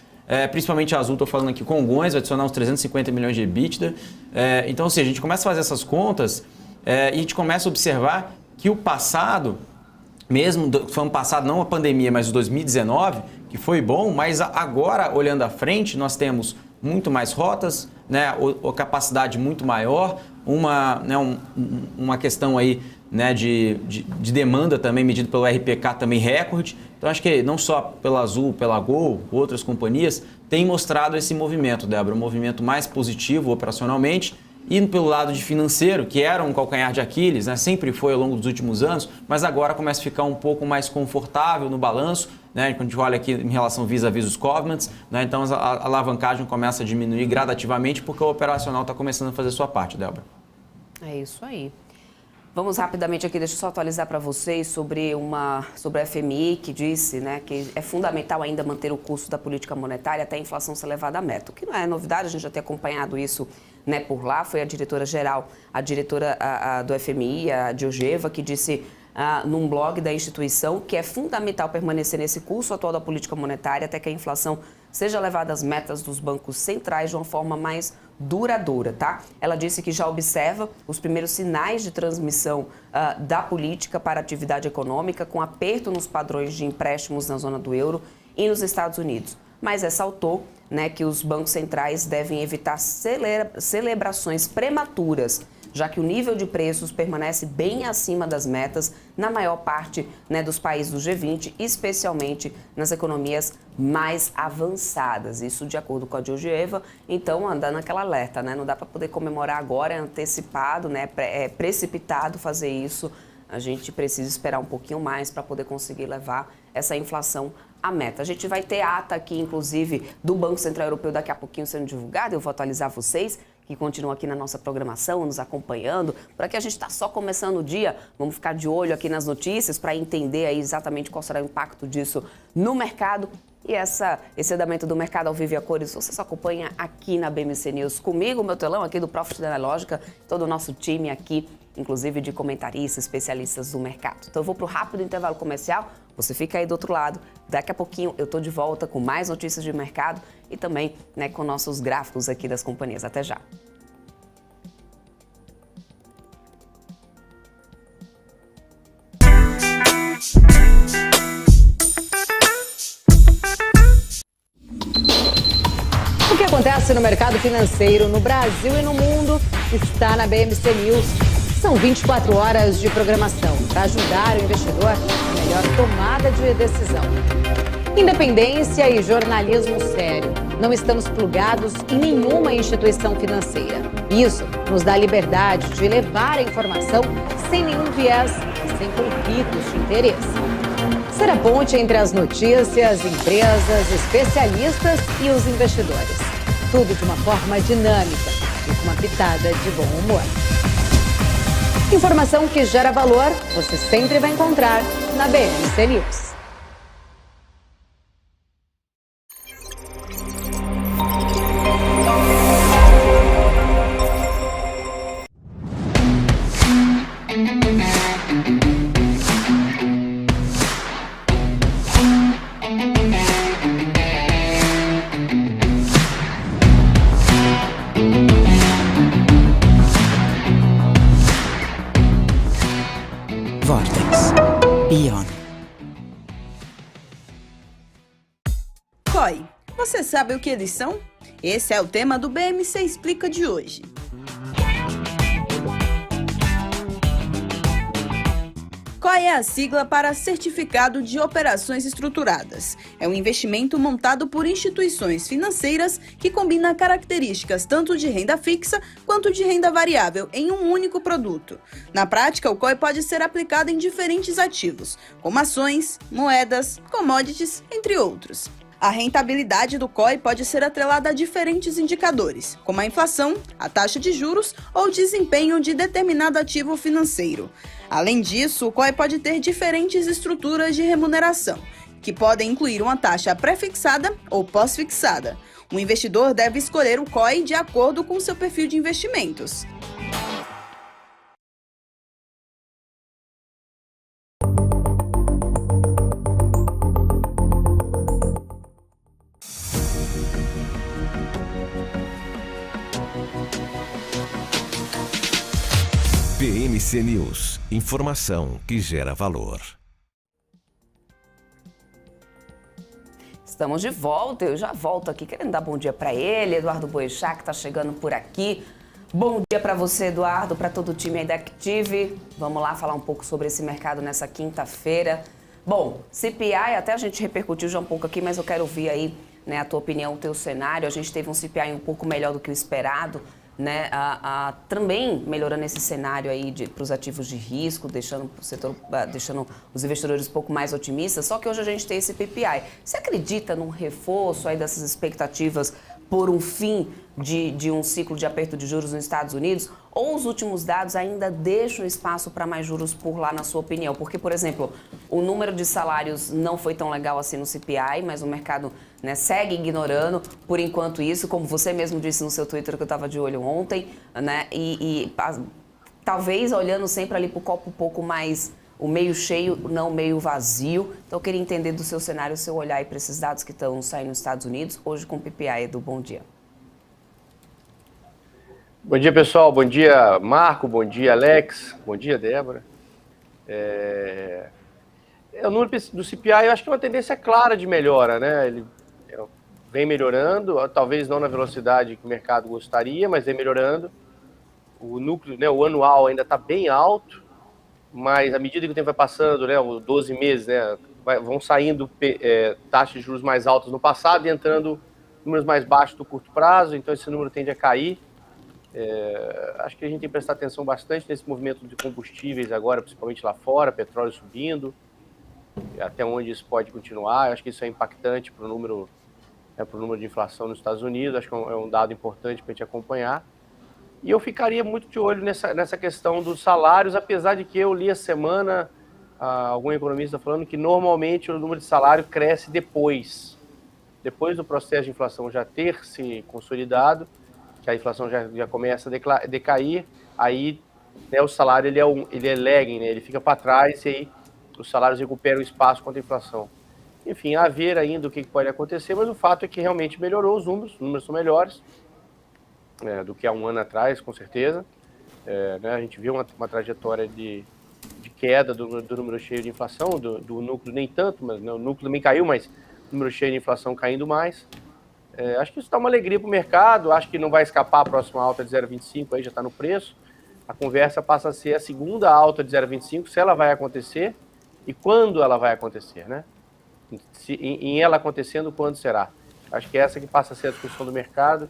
principalmente a Azul, estou falando aqui Congonhas, vai adicionar uns 350 milhões de EBITDA. Então, ou seja, a gente começa a fazer essas contas e a gente começa a observar que o passado, mesmo foi um passado, não a pandemia, mas o 2019, que foi bom, mas agora, olhando à frente, nós temos muito mais rotas, né, a capacidade muito maior, uma questão aí, né, de demanda também medida pelo RPK também recorde. Então acho que não só pela Azul, pela Gol, outras companhias, tem mostrado esse movimento, Débora, um movimento mais positivo operacionalmente. Indo pelo lado de financeiro, que era um calcanhar de Aquiles, né? Sempre foi ao longo dos últimos anos, mas agora começa a ficar um pouco mais confortável no balanço, né? Quando a gente olha aqui em relação vis-a-vis os covenants, né? Então a alavancagem começa a diminuir gradativamente porque o operacional está começando a fazer a sua parte, Débora. É isso aí. Vamos rapidamente aqui, deixa eu só atualizar para vocês sobre a FMI, que disse, né, que é fundamental ainda manter o custo da política monetária até a inflação ser levada a meta. O que não é novidade, a gente já tem acompanhado isso, né, por lá. Foi a diretora-geral, a diretora do FMI, a Georgieva, que disse num blog da instituição que é fundamental permanecer nesse curso atual da política monetária até que a inflação seja levada às metas dos bancos centrais de uma forma mais duradoura, tá? Ela disse que já observa os primeiros sinais de transmissão da política para a atividade econômica, com aperto nos padrões de empréstimos na zona do euro e nos Estados Unidos. Mas ressaltou, né, que os bancos centrais devem evitar celebrações prematuras, já que o nível de preços permanece bem acima das metas na maior parte, né, dos países do G20, especialmente nas economias mais avançadas. Isso de acordo com a Georgieva, então andando aquela alerta, né? Não dá para poder comemorar agora, é antecipado, né? É precipitado fazer isso. A gente precisa esperar um pouquinho mais para poder conseguir levar essa inflação à meta. A gente vai ter ata aqui, inclusive, do Banco Central Europeu daqui a pouquinho sendo divulgada. Eu vou atualizar vocês que continuam aqui na nossa programação, nos acompanhando. Por aqui a gente está só começando o dia, vamos ficar de olho aqui nas notícias para entender aí exatamente qual será o impacto disso no mercado. E esse andamento do mercado ao vivo e a cores, você só acompanha aqui na BMC News comigo, meu telão aqui do Profit da Lógica, todo o nosso time aqui, inclusive de comentaristas, especialistas do mercado. Então eu vou para o rápido intervalo comercial, você fica aí do outro lado. Daqui a pouquinho eu estou de volta com mais notícias de mercado e também, né, com nossos gráficos aqui das companhias. Até já. O que acontece no mercado financeiro no Brasil e no mundo está na BMC News. São 24 horas de programação para ajudar o investidor na melhor tomada de decisão. Independência e jornalismo sério. Não estamos plugados em nenhuma instituição financeira. Isso nos dá a liberdade de levar a informação sem nenhum viés e sem conflitos de interesse. Ser a ponte entre as notícias, empresas, especialistas e os investidores. Tudo de uma forma dinâmica e com uma pitada de bom humor. Informação que gera valor, você sempre vai encontrar na BMC News. Vortex Beyond. COI, você sabe o que eles são? Esse é o tema do BMC Explica de hoje. COI é a sigla para Certificado de Operações Estruturadas. É um investimento montado por instituições financeiras que combina características tanto de renda fixa quanto de renda variável em um único produto. Na prática, o COI pode ser aplicado em diferentes ativos, como ações, moedas, commodities, entre outros. A rentabilidade do COI pode ser atrelada a diferentes indicadores, como a inflação, a taxa de juros ou o desempenho de determinado ativo financeiro. Além disso, o COI pode ter diferentes estruturas de remuneração, que podem incluir uma taxa pré-fixada ou pós-fixada. O investidor deve escolher o COI de acordo com seu perfil de investimentos. BMC News, informação que gera valor. Estamos de volta, eu já volto aqui querendo dar bom dia para ele, Eduardo Boechat, que está chegando por aqui. Bom dia para você, Eduardo, para todo o time aí da Active. Vamos lá falar um pouco sobre esse mercado nessa quinta-feira. Bom, CPI, até a gente repercutiu já um pouco aqui, mas eu quero ouvir aí, né, a tua opinião, o teu cenário. A gente teve um CPI um pouco melhor do que o esperado, né, também melhorando esse cenário aí para os ativos de risco, deixando os investidores um pouco mais otimistas. Só que hoje a gente tem esse PPI. Você acredita num reforço aí dessas expectativas por um fim de um ciclo de aperto de juros nos Estados Unidos? Ou os últimos dados ainda deixam espaço para mais juros por lá, na sua opinião? Porque, por exemplo, o número de salários não foi tão legal assim no CPI, mas o mercado, né, segue ignorando, por enquanto, isso, como você mesmo disse no seu Twitter, que eu estava de olho ontem, né, talvez olhando sempre ali para o copo um pouco mais, o meio cheio, não o meio vazio. Então, eu queria entender do seu cenário, o seu olhar para esses dados que estão saindo nos Estados Unidos, hoje com o PPI. Edu, bom dia. Bom dia, pessoal. Bom dia, Marco. Bom dia, Alex. Bom dia, Débora. O número do CPI, eu acho que é uma tendência clara de melhora, né? Ele vem melhorando, talvez não na velocidade que o mercado gostaria, mas vem melhorando. o núcleo, né, o anual ainda está bem alto, mas à medida que o tempo vai passando, né, os 12 meses, né, vão saindo taxas de juros mais altas no passado e entrando números mais baixos do curto prazo, então esse número tende a cair. Acho que a gente tem que prestar atenção bastante nesse movimento de combustíveis agora, principalmente lá fora, petróleo subindo, até onde isso pode continuar. Acho que isso é impactante para o número de inflação nos Estados Unidos, acho que é um dado importante para a gente acompanhar. E eu ficaria muito de olho nessa questão dos salários, apesar de que eu li a semana algum economista falando que normalmente o número de salário cresce depois do processo de inflação já ter se consolidado, que a inflação já começa a decair, aí, né, o salário ele é lagging, né, ele fica para trás e aí os salários recuperam espaço contra a inflação. Enfim, a ver ainda o que pode acontecer, mas o fato é que realmente melhorou os números são melhores do que há um ano atrás, com certeza. Né, a gente viu uma trajetória de queda do número cheio de inflação, do núcleo nem tanto, mas né, o núcleo também caiu, mas o número cheio de inflação caindo mais. Acho que isso dá uma alegria para o mercado, acho que não vai escapar a próxima alta de 0,25, aí já está no preço. A conversa passa a ser a segunda alta de 0,25, se ela vai acontecer e quando ela vai acontecer, né? Em ela acontecendo, quando será? Acho que essa que passa a ser a discussão do mercado.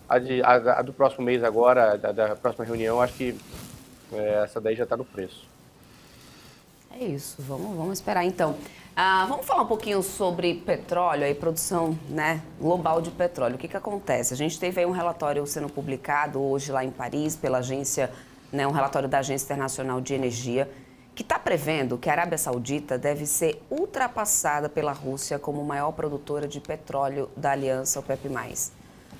A do próximo mês agora, da próxima reunião, acho que essa daí já está no preço. É isso, vamos esperar então. Vamos falar um pouquinho sobre petróleo e produção, né, global de petróleo. O que acontece? A gente teve aí um relatório sendo publicado hoje lá em Paris pela agência, né, um relatório da Agência Internacional de Energia, que está prevendo que a Arábia Saudita deve ser ultrapassada pela Rússia como maior produtora de petróleo da aliança OPEP+.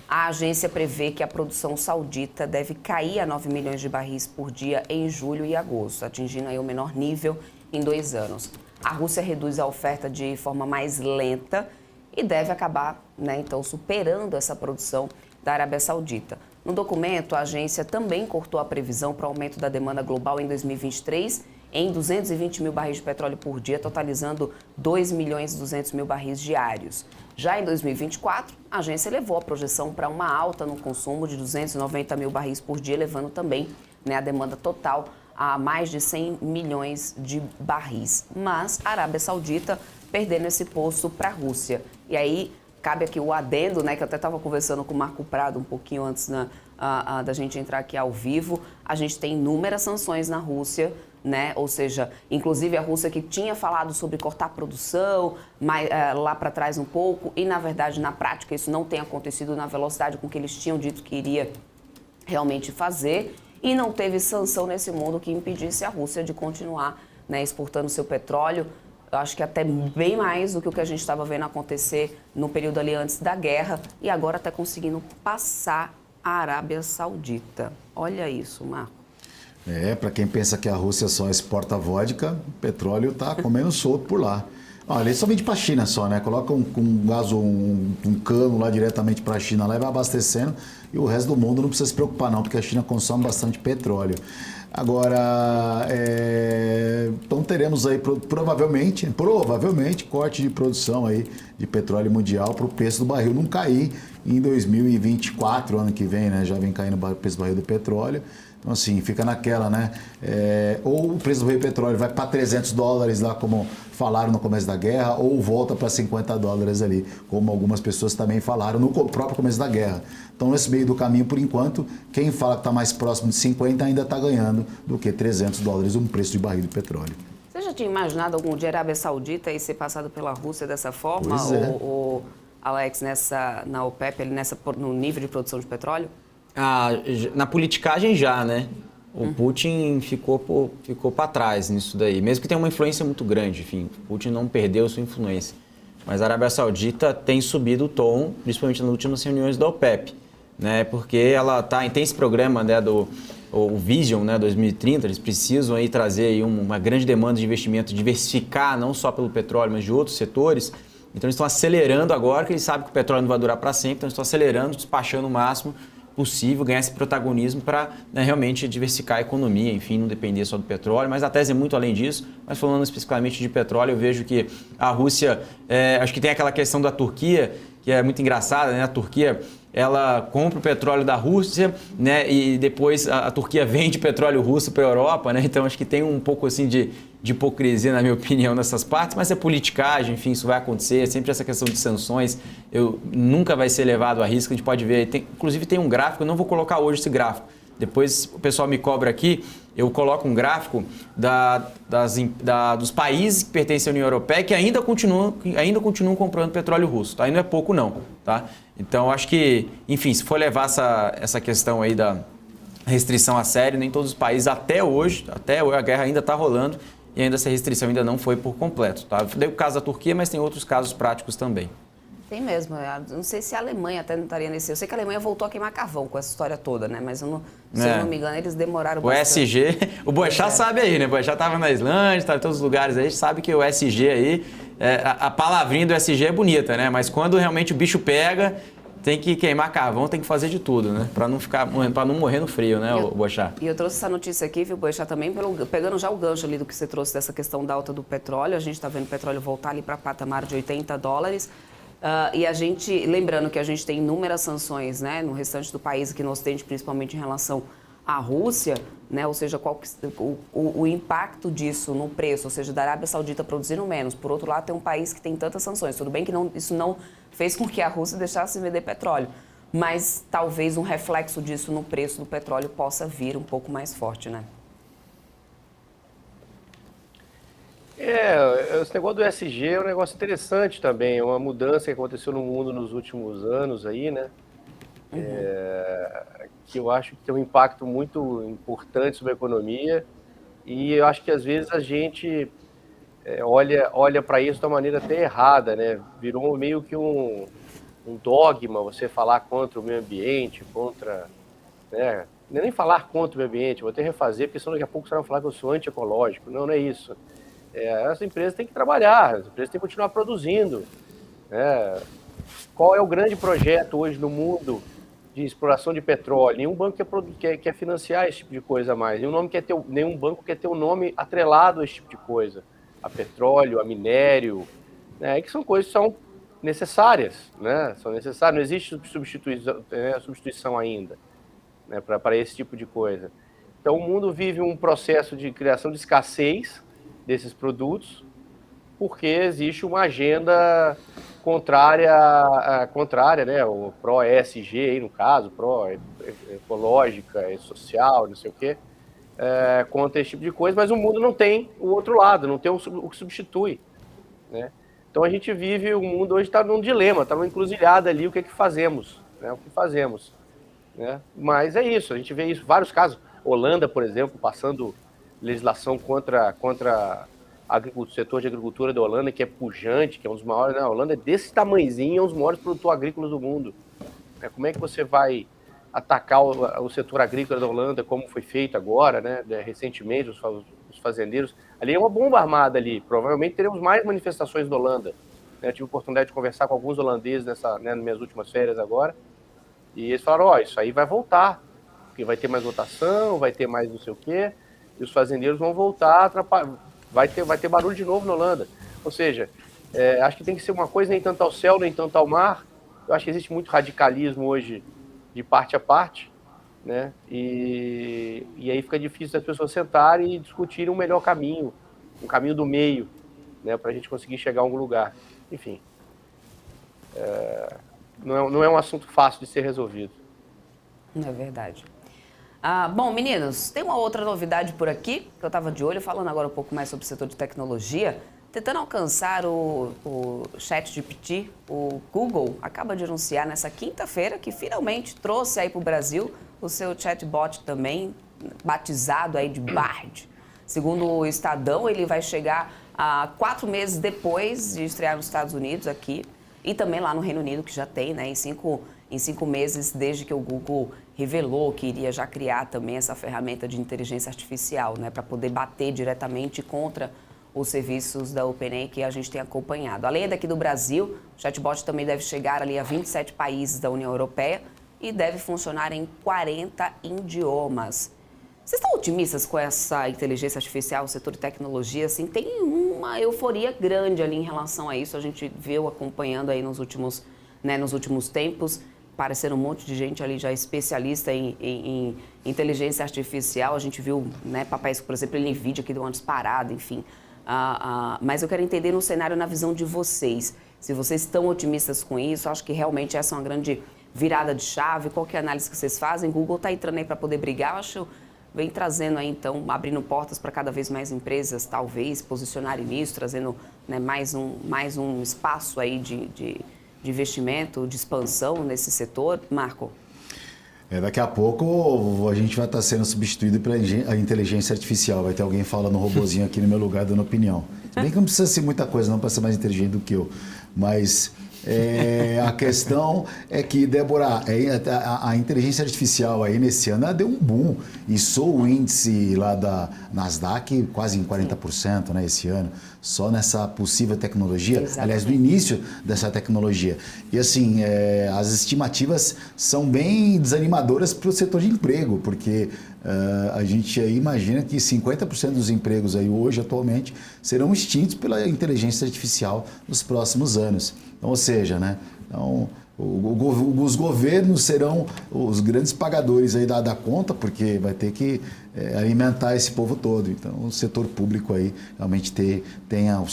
A agência prevê que a produção saudita deve cair a 9 milhões de barris por dia em julho e agosto, atingindo aí o menor nível em 2 anos. A Rússia reduz a oferta de forma mais lenta e deve acabar, né, então, superando essa produção da Arábia Saudita. No documento, a agência também cortou a previsão para o aumento da demanda global em 2023 em 220 mil barris de petróleo por dia, totalizando 2 milhões e 200 mil barris diários. Já em 2024, a agência elevou a projeção para uma alta no consumo de 290 mil barris por dia, levando também, né, a demanda total a mais de 100 milhões de barris. Mas a Arábia Saudita perdendo esse posto para a Rússia. E aí cabe aqui o adendo, né, que eu até estava conversando com o Marco Prado um pouquinho antes da gente entrar aqui ao vivo. A gente tem inúmeras sanções na Rússia, né? Ou seja, inclusive a Rússia que tinha falado sobre cortar a produção lá para trás um pouco e, na verdade, na prática, isso não tem acontecido na velocidade com que eles tinham dito que iria realmente fazer. E não teve sanção nesse mundo que impedisse a Rússia de continuar, né, exportando seu petróleo. Eu acho que até bem mais do que o que a gente estava vendo acontecer no período ali antes da guerra. E agora está conseguindo passar a Arábia Saudita. Olha isso, Marco. Para quem pensa que a Rússia só exporta vodka, o petróleo está comendo solto por lá. Olha, eles só vendem para a China só, né? Coloca um cano lá diretamente para a China lá e vai abastecendo. E o resto do mundo não precisa se preocupar não, porque a China consome bastante petróleo. Agora, então teremos aí provavelmente corte de produção aí de petróleo mundial para o preço do barril não cair em 2024, ano que vem, né? Já vem caindo o preço do barril do petróleo. Então, assim, fica naquela, né? Ou o preço do barril do petróleo vai para $300 lá, como falaram no começo da guerra, ou volta para $50 ali, como algumas pessoas também falaram no próprio começo da guerra. Então, nesse meio do caminho, por enquanto, quem fala que está mais próximo de 50 ainda está ganhando do que $300 um preço de barril de petróleo. Você já tinha imaginado algum dia a Arábia Saudita e ser passado pela Rússia dessa forma? Pois é. Ou Alex, na OPEP, no nível de produção de petróleo? Na politicagem já, né? O Putin ficou para trás nisso daí, mesmo que tenha uma influência muito grande, enfim, o Putin não perdeu sua influência. Mas a Arábia Saudita tem subido o tom, principalmente nas últimas reuniões da OPEP, né? Porque ela tem esse programa, né, o Vision, né, 2030, eles precisam aí trazer aí uma grande demanda de investimento, diversificar não só pelo petróleo, mas de outros setores. Então eles estão acelerando agora, que eles sabem que o petróleo não vai durar para sempre, então eles estão acelerando, despachando o máximo possível, ganhar esse protagonismo para, né, realmente diversificar a economia, enfim, não depender só do petróleo, mas a tese é muito além disso. Mas falando especificamente de petróleo, eu vejo que a Rússia, acho que tem aquela questão da Turquia, que é muito engraçada, né? A Turquia ela compra o petróleo da Rússia, né, e depois a Turquia vende petróleo russo para a Europa, né? Então acho que tem um pouco assim de hipocrisia, na minha opinião, nessas partes, mas é politicagem, enfim, isso vai acontecer, sempre essa questão de sanções, nunca vai ser levado à risco, a gente pode ver, inclusive tem um gráfico, eu não vou colocar hoje esse gráfico, depois o pessoal me cobra aqui, eu coloco um gráfico dos países que pertencem à União Europeia que ainda continuam comprando petróleo russo, tá? Aí não é pouco não, tá? Então acho que, enfim, se for levar essa questão aí da restrição a sério, nem todos os países até hoje a guerra ainda está rolando e ainda essa restrição ainda não foi por completo, tá? Eu dei o caso da Turquia, mas tem outros casos práticos também. Tem mesmo. Eu não sei se a Alemanha até não estaria nesse. Eu sei que a Alemanha voltou a queimar carvão com essa história toda, né? Mas se eu não me engano, eles demoraram bastante. O SG, o Boechat sabe aí, né? O Boechat estava na Islândia, estava em todos os lugares aí, a gente sabe que o SG aí, a palavrinha do SG é bonita, né? Mas quando realmente o bicho pega, tem que queimar carvão, tem que fazer de tudo, né? Para não morrer no frio, né, o Boechat? E eu trouxe essa notícia aqui, viu, Boechat, também, pegando já o gancho ali do que você trouxe dessa questão da alta do petróleo. A gente está vendo o petróleo voltar ali para patamar de $80. E a gente, lembrando que a gente tem inúmeras sanções, né, no restante do país, aqui no Ocidente, principalmente em relação à Rússia, né, ou seja, o impacto disso no preço, ou seja, da Arábia Saudita produzindo menos. Por outro lado, tem um país que tem tantas sanções. Tudo bem que isso não fez com que a Rússia deixasse de vender petróleo, mas talvez um reflexo disso no preço do petróleo possa vir um pouco mais forte, né? Esse negócio do ESG é um negócio interessante também, é uma mudança que aconteceu no mundo nos últimos anos aí, né? Que eu acho que tem um impacto muito importante sobre a economia e eu acho que às vezes a gente olha para isso de uma maneira até errada, né? Virou meio que um dogma você falar contra o meio ambiente, né? Não é nem falar contra o meio ambiente, vou até refazer, porque senão daqui a pouco você vai falar que eu sou antiecológico. Não é isso. As empresas têm que trabalhar, as empresas têm que continuar produzindo. Qual é o grande projeto hoje no mundo de exploração de petróleo? Nenhum banco quer financiar esse tipo de coisa mais. Nenhum banco quer ter um nome atrelado a esse tipo de coisa. A petróleo, a minério, né? Que são coisas que são necessárias, né? São necessárias, não existe substituição ainda, né, para esse tipo de coisa. Então o mundo vive um processo de criação de escassez desses produtos, porque existe uma agenda contrária, né, o pró-ESG aí no caso, pró-ecológica, social, não sei o quê, contra esse tipo de coisa, mas o mundo não tem o outro lado, não tem o que substitui, né? Então a gente vive, o mundo hoje está num dilema, está numa encruzilhada ali, o que fazemos, né? O que fazemos, né? Mas é isso, a gente vê isso, vários casos, Holanda, por exemplo, passando legislação contra o setor de agricultura da Holanda, que é pujante, que é um dos maiores, né? A Holanda é desse tamanhozinho, é um dos maiores produtores agrícolas do mundo. Como é que você vai atacar o setor agrícola da Holanda, como foi feito agora, né? Recentemente, os fazendeiros. Ali é uma bomba armada ali, provavelmente teremos mais manifestações da Holanda. Eu tive a oportunidade de conversar com alguns holandeses nas minhas últimas férias agora, e eles falaram, isso aí vai voltar, porque vai ter mais votação, vai ter mais não sei o quê, e os fazendeiros vão voltar, vai ter barulho de novo na Holanda. Ou seja, acho que tem que ser uma coisa nem tanto ao céu, nem tanto ao mar. Eu acho que existe muito radicalismo hoje de parte a parte, né? E aí fica difícil as pessoas sentarem e discutirem um melhor caminho, um caminho do meio, né, para a gente conseguir chegar a algum lugar. Enfim, não é um assunto fácil de ser resolvido. É verdade. Bom, meninos, tem uma outra novidade por aqui, que eu estava de olho, falando agora um pouco mais sobre o setor de tecnologia. Tentando alcançar o ChatGPT, o Google acaba de anunciar nessa quinta-feira que finalmente trouxe aí para o Brasil o seu chatbot também, batizado aí de Bard. Segundo o Estadão, ele vai chegar 4 meses depois de estrear nos Estados Unidos aqui e também lá no Reino Unido, que já tem, né, em 5 meses desde que o Google revelou que iria já criar também essa ferramenta de inteligência artificial, né, para poder bater diretamente contra os serviços da OpenAI que a gente tem acompanhado. Além daqui do Brasil, o chatbot também deve chegar ali a 27 países da União Europeia e deve funcionar em 40 idiomas. Vocês estão otimistas com essa inteligência artificial, o setor de tecnologia? Assim, tem uma euforia grande ali em relação a isso, a gente viu acompanhando aí nos últimos tempos. aparecendo um monte de gente ali já especialista em inteligência artificial. A gente viu, né, papéis, por exemplo, em NVIDIA, que deu uma disparada, enfim. Mas eu quero entender no cenário, na visão de vocês. Se vocês estão otimistas com isso, acho que realmente essa é uma grande virada de chave. Qual que é a análise que vocês fazem? Google está entrando aí para poder brigar, eu acho, vem trazendo aí, então, abrindo portas para cada vez mais empresas, talvez, posicionarem nisso, trazendo, né, mais um espaço aí de investimento, de expansão nesse setor. Marco? Daqui a pouco a gente vai estar sendo substituído pela inteligência artificial. Vai ter alguém falando robozinho aqui no meu lugar, dando opinião. Se bem que não precisa ser muita coisa não para ser mais inteligente do que eu. Mas a questão é que, Débora, a inteligência artificial aí nesse ano ela deu um boom. Isso o índice lá da Nasdaq quase em 40%, né, esse ano. Só nessa possível tecnologia, exatamente. Aliás, do início dessa tecnologia. E assim, as estimativas são bem desanimadoras para o setor de emprego, porque a gente aí imagina que 50% dos empregos aí hoje, atualmente, serão extintos pela inteligência artificial nos próximos anos. Então, ou seja, né? Então, os governos serão os grandes pagadores aí da conta, porque vai ter que alimentar esse povo todo. Então, o setor público aí realmente tenha o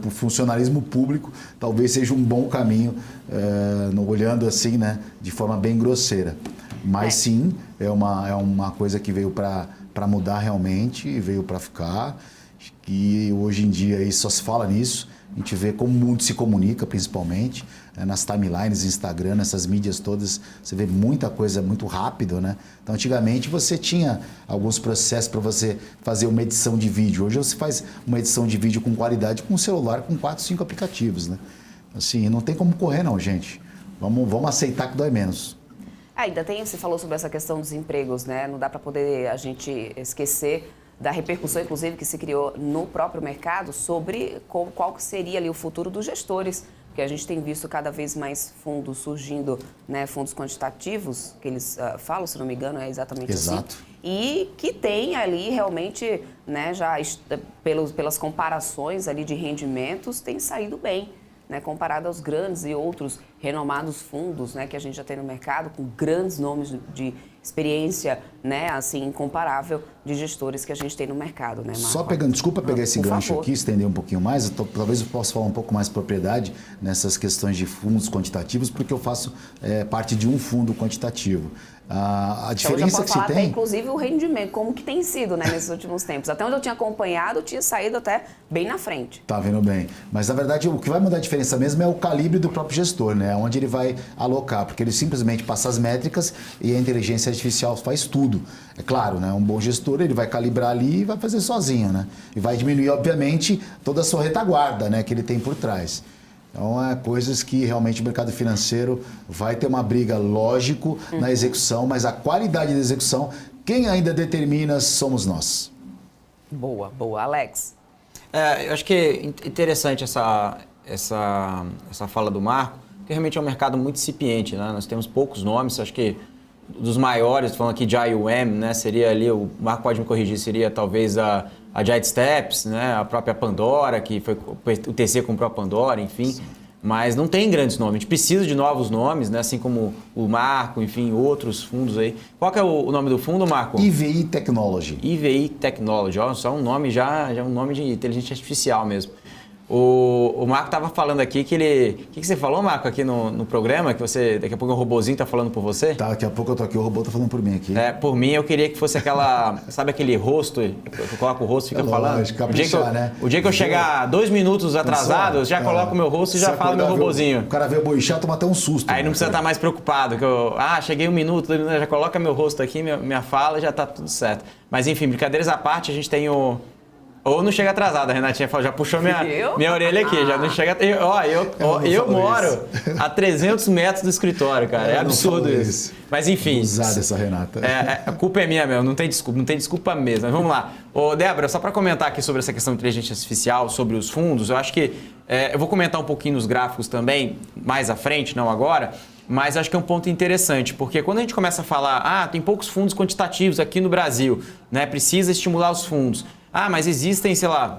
funcionalismo público, talvez seja um bom caminho, olhando assim, né, de forma bem grosseira. Mas sim, é uma coisa que veio para mudar realmente, veio para ficar, e hoje em dia aí só se fala nisso. A gente vê como o mundo se comunica, principalmente, nas timelines, Instagram, nessas mídias todas, você vê muita coisa muito rápido, né? Então, antigamente você tinha alguns processos para você fazer uma edição de vídeo. Hoje você faz uma edição de vídeo com qualidade com um celular com 4, 5 aplicativos, né? Assim, não tem como correr não, gente. Vamos aceitar que dói menos. Ainda você falou sobre essa questão dos empregos, né? Não dá para poder a gente esquecer da repercussão, inclusive, que se criou no próprio mercado sobre qual que seria ali o futuro dos gestores, porque a gente tem visto cada vez mais fundos surgindo, né, fundos quantitativos, que eles falam, se não me engano, é exatamente Exato. assim. E que tem ali realmente, né, já pelas comparações ali de rendimentos, tem saído bem, né, comparado aos grandes e outros renomados fundos, né, que a gente já tem no mercado, com grandes nomes de experiência, né, assim, incomparável de gestores que a gente tem no mercado, né, Marco? Só pegando, desculpa pegar esse gancho aqui, estender um pouquinho mais, talvez eu possa falar um pouco mais propriedade nessas questões de fundos quantitativos, porque eu faço parte de um fundo quantitativo. A diferença que se tem... Até, inclusive, o rendimento, como que tem sido, né, nesses últimos tempos. Até onde eu tinha acompanhado, tinha saído até bem na frente. Tá vendo bem. Mas, na verdade, o que vai mudar a diferença mesmo é o calibre do próprio gestor, né? Onde ele vai alocar, porque ele simplesmente passa as métricas e a inteligência artificial faz tudo. É claro, né? Um bom gestor, ele vai calibrar ali e vai fazer sozinho, né? E vai diminuir, obviamente, toda a sua retaguarda, né, que ele tem por trás. Então, coisas que realmente o mercado financeiro vai ter uma briga, lógico, na execução, mas a qualidade da execução, quem ainda determina somos nós. Boa, boa. Alex? Eu acho que é interessante essa fala do Marco, porque realmente é um mercado muito incipiente, né? Nós temos poucos nomes, acho que dos maiores, falando aqui de IUM, né? Seria ali, o Marco pode me corrigir, seria talvez a Giant Steps, né? A própria Pandora, que foi o TC comprou a Pandora, enfim. Sim. Mas não tem grandes nomes. A gente precisa de novos nomes, né? Assim como o Marco, enfim, outros fundos aí. Qual que é o nome do fundo, Marco? IVI Technology. IVI Technology, ó, só um nome já é um nome de inteligência artificial mesmo. O Marco estava falando aqui que ele... O que você falou, Marco, aqui no programa? Que você, daqui a pouco o robozinho está falando por você? Tá, daqui a pouco eu tô aqui, o robô tá falando por mim aqui. Por mim eu queria que fosse aquela... Sabe aquele rosto? Eu coloco o rosto e fica falando? O dia que eu chegar 2 minutos atrasado, já coloco o meu rosto e já fala meu robozinho. O cara vê o boixá, toma até um susto. Aí não precisa estar mais preocupado. Cheguei 1 minuto, 2 minutos, já coloca meu rosto aqui, minha fala e já tá tudo certo. Mas enfim, brincadeiras à parte, a gente tem o... Ou não chega atrasada, a Renatinha já puxou minha orelha aqui, já não chega... Eu moro a 300 metros do escritório, cara, é absurdo isso. Mas enfim... Usada essa Renata. A culpa é minha mesmo, não tem desculpa mesmo. Mas vamos lá. Débora, só para comentar aqui sobre essa questão de inteligência artificial, sobre os fundos, eu acho que... eu vou comentar um pouquinho nos gráficos também, mais à frente, não agora, mas acho que é um ponto interessante, porque quando a gente começa a falar, tem poucos fundos quantitativos aqui no Brasil, né? Precisa estimular os fundos. Mas existem, sei lá,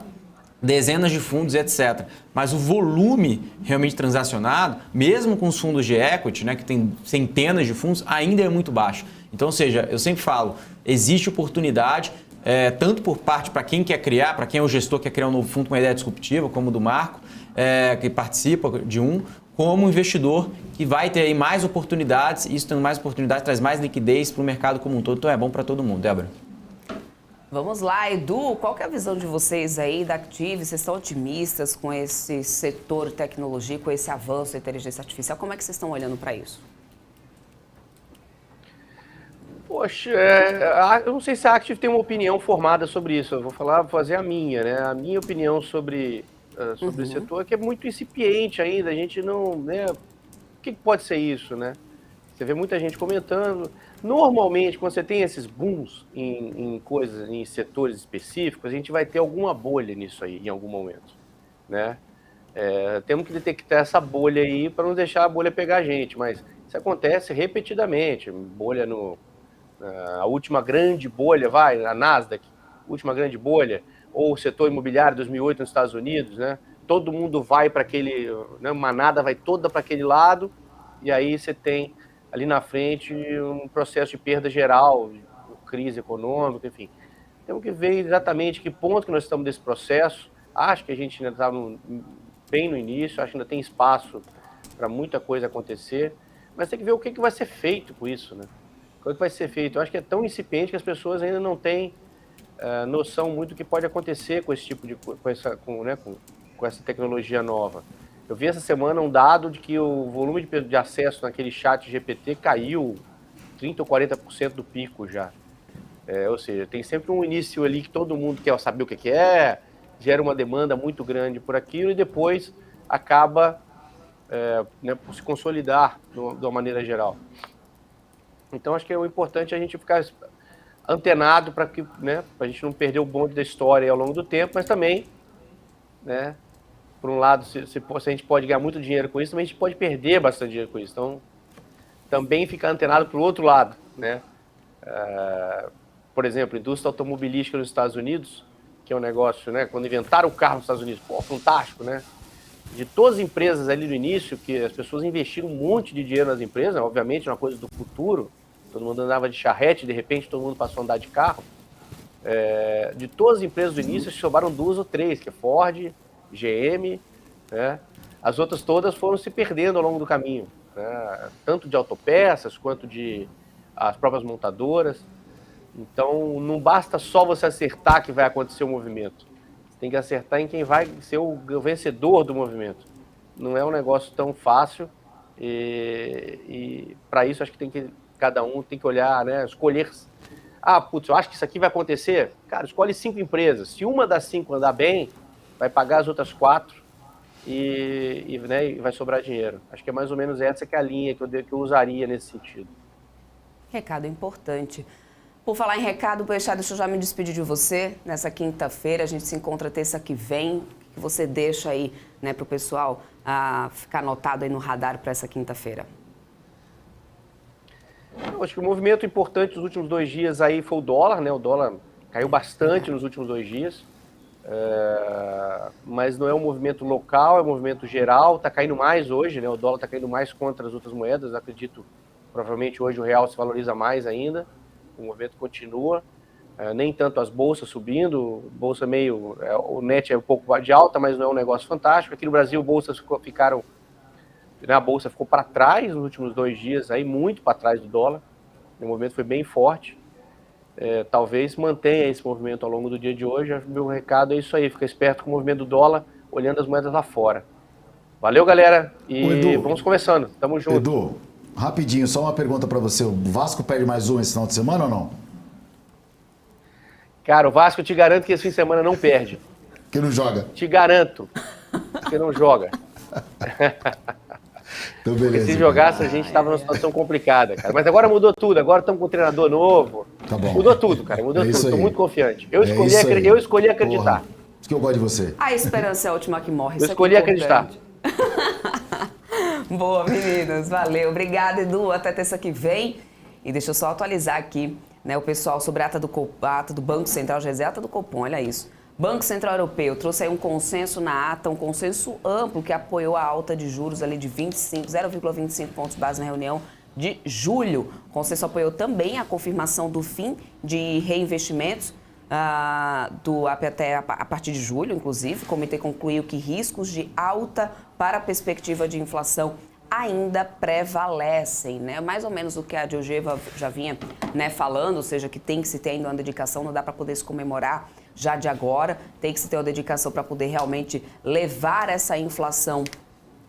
dezenas de fundos, etc. Mas o volume realmente transacionado, mesmo com os fundos de equity, né, que tem centenas de fundos, ainda é muito baixo. Então, ou seja, eu sempre falo, existe oportunidade, tanto por parte para quem quer criar, para quem é o gestor que quer criar um novo fundo com uma ideia disruptiva, como o do Marco, que participa de como investidor que vai ter aí mais oportunidades, e isso tendo mais oportunidades traz mais liquidez para o mercado como um todo, então é bom para todo mundo. Débora. Vamos lá, Edu, qual que é a visão de vocês aí da Active? Vocês estão otimistas com esse setor de tecnologia, com esse avanço da inteligência artificial? Como é que vocês estão olhando para isso? Poxa, eu não sei se a Active tem uma opinião formada sobre isso. Eu vou fazer a minha, né? A minha opinião sobre esse setor é que é muito incipiente ainda. A gente não, né? O que pode ser isso, né? Você vê muita gente comentando. Normalmente, quando você tem esses booms em coisas, em setores específicos, a gente vai ter alguma bolha nisso aí, em algum momento, né? Temos que detectar essa bolha aí para não deixar a bolha pegar a gente, mas isso acontece repetidamente. Bolha a última grande bolha, a Nasdaq, última grande bolha, ou o setor imobiliário 2008 nos Estados Unidos, né? Todo mundo vai para aquele, né? Manada vai toda para aquele lado, e aí você tem ali na frente um processo de perda geral, crise econômica, enfim. Temos que ver exatamente que ponto que nós estamos nesse processo. Acho que a gente ainda está bem no início, acho que ainda tem espaço para muita coisa acontecer, mas tem que ver o que vai ser feito com isso, né? O que vai ser feito? Eu acho que é tão incipiente que as pessoas ainda não têm noção muito do que pode acontecer com esse tipo de com essa tecnologia nova. Eu vi essa semana um dado de que o volume de acesso naquele chat GPT caiu 30% ou 40% do pico já. Ou seja, tem sempre um início ali que todo mundo quer saber o que é, gera uma demanda muito grande por aquilo e depois acaba por se consolidar de uma maneira geral. Então, acho que é o importante a gente ficar antenado para que, né, a gente não perder o bonde da história ao longo do tempo, mas também, né, por um lado, se a gente pode ganhar muito dinheiro com isso, também a gente pode perder bastante dinheiro com isso. Então, também ficar antenado para o outro lado, né? Por exemplo, indústria automobilística nos Estados Unidos, que é um negócio, né? Quando inventaram o carro nos Estados Unidos, pô, fantástico, né? De todas as empresas ali no início, que as pessoas investiram um monte de dinheiro nas empresas, obviamente é uma coisa do futuro, todo mundo andava de charrete, de repente todo mundo passou a andar de carro. De todas as empresas do início, sobraram 2 ou 3, que é Ford, GM, né? As outras todas foram se perdendo ao longo do caminho, né? Tanto de autopeças quanto de as próprias montadoras. Então, não basta só você acertar que vai acontecer o movimento. Você tem que acertar em quem vai ser o vencedor do movimento. Não é um negócio tão fácil e para isso acho que cada um tem que olhar, né? Escolher. Eu acho que isso aqui vai acontecer. Cara, escolhe 5 empresas. Se uma das 5 andar bem, vai pagar as outras 4 e vai sobrar dinheiro. Acho que é mais ou menos essa que é a linha que eu usaria nesse sentido. Recado importante. Por falar em recado, deixa eu já me despedir de você. Nessa quinta-feira, a gente se encontra terça que vem. O que você deixa aí, né, para o pessoal ficar anotado aí no radar para essa quinta-feira? Eu acho que o movimento importante nos últimos 2 dias aí foi o dólar, né? O dólar caiu bastante nos últimos 2 dias. Mas não é um movimento local, é um movimento geral, está caindo mais hoje, né? O dólar está caindo mais contra as outras moedas, acredito, provavelmente hoje o real se valoriza mais ainda, o movimento continua, nem tanto as bolsas subindo, bolsa meio, o net é um pouco de alta, mas não é um negócio fantástico. Aqui no Brasil, bolsas ficaram, né, a bolsa ficou para trás nos últimos 2 dias, aí muito para trás do dólar, o movimento foi bem forte. Talvez mantenha esse movimento ao longo do dia de hoje. Meu recado é isso aí, fica esperto com o movimento do dólar, olhando as moedas lá fora. Valeu, galera, e Edu, vamos conversando, tamo junto. Edu, rapidinho, só uma pergunta para você, o Vasco perde mais um esse final de semana ou não? Cara, o Vasco, eu te garanto que esse fim de semana não perde. Que não joga? Te garanto que não joga. Então, beleza. Porque se jogasse, a gente estava numa situação complicada, cara. Mas agora mudou tudo, agora estamos com um treinador novo. Tá bom. Mudou tudo, cara, mudou tudo. Estou muito confiante. Eu escolhi acreditar. Porra, isso que eu gosto de você. A esperança é a última que morre. Eu escolhi acreditar. Boa, meninos. Valeu. Obrigada, Edu. Até terça que vem. E deixa eu só atualizar aqui, né, o pessoal sobre a ata do Banco Central, ata do Copom, olha isso. Banco Central Europeu trouxe aí um consenso na ata, um consenso amplo que apoiou a alta de juros ali de 0,25 pontos base na reunião de julho. O consenso apoiou também a confirmação do fim de reinvestimentos até a partir de julho, inclusive. O comitê concluiu que riscos de alta para a perspectiva de inflação ainda prevalecem, né? Mais ou menos o que a Georgieva já vinha, né, falando, ou seja, que tem que se ter ainda uma dedicação, não dá para poder se comemorar já de agora, tem que se ter uma dedicação para poder realmente levar essa inflação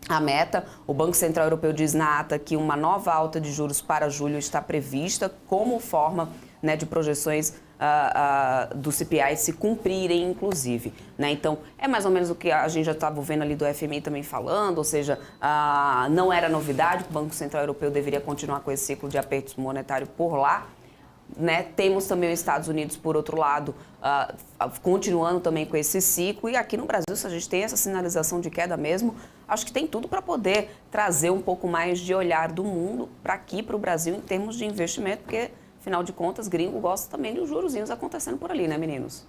à meta. O Banco Central Europeu diz na ata que uma nova alta de juros para julho está prevista como forma, né, de projeções do CPI se cumprirem, inclusive, né? Então, é mais ou menos o que a gente já estava vendo ali do FMI também falando, ou seja, não era novidade que o Banco Central Europeu deveria continuar com esse ciclo de aperto monetário por lá, né? Temos também os Estados Unidos, por outro lado, continuando também com esse ciclo, e aqui no Brasil, se a gente tem essa sinalização de queda mesmo, acho que tem tudo para poder trazer um pouco mais de olhar do mundo para aqui, para o Brasil, em termos de investimento, porque afinal de contas, gringo gosta também dos jurozinhos acontecendo por ali, né, meninos?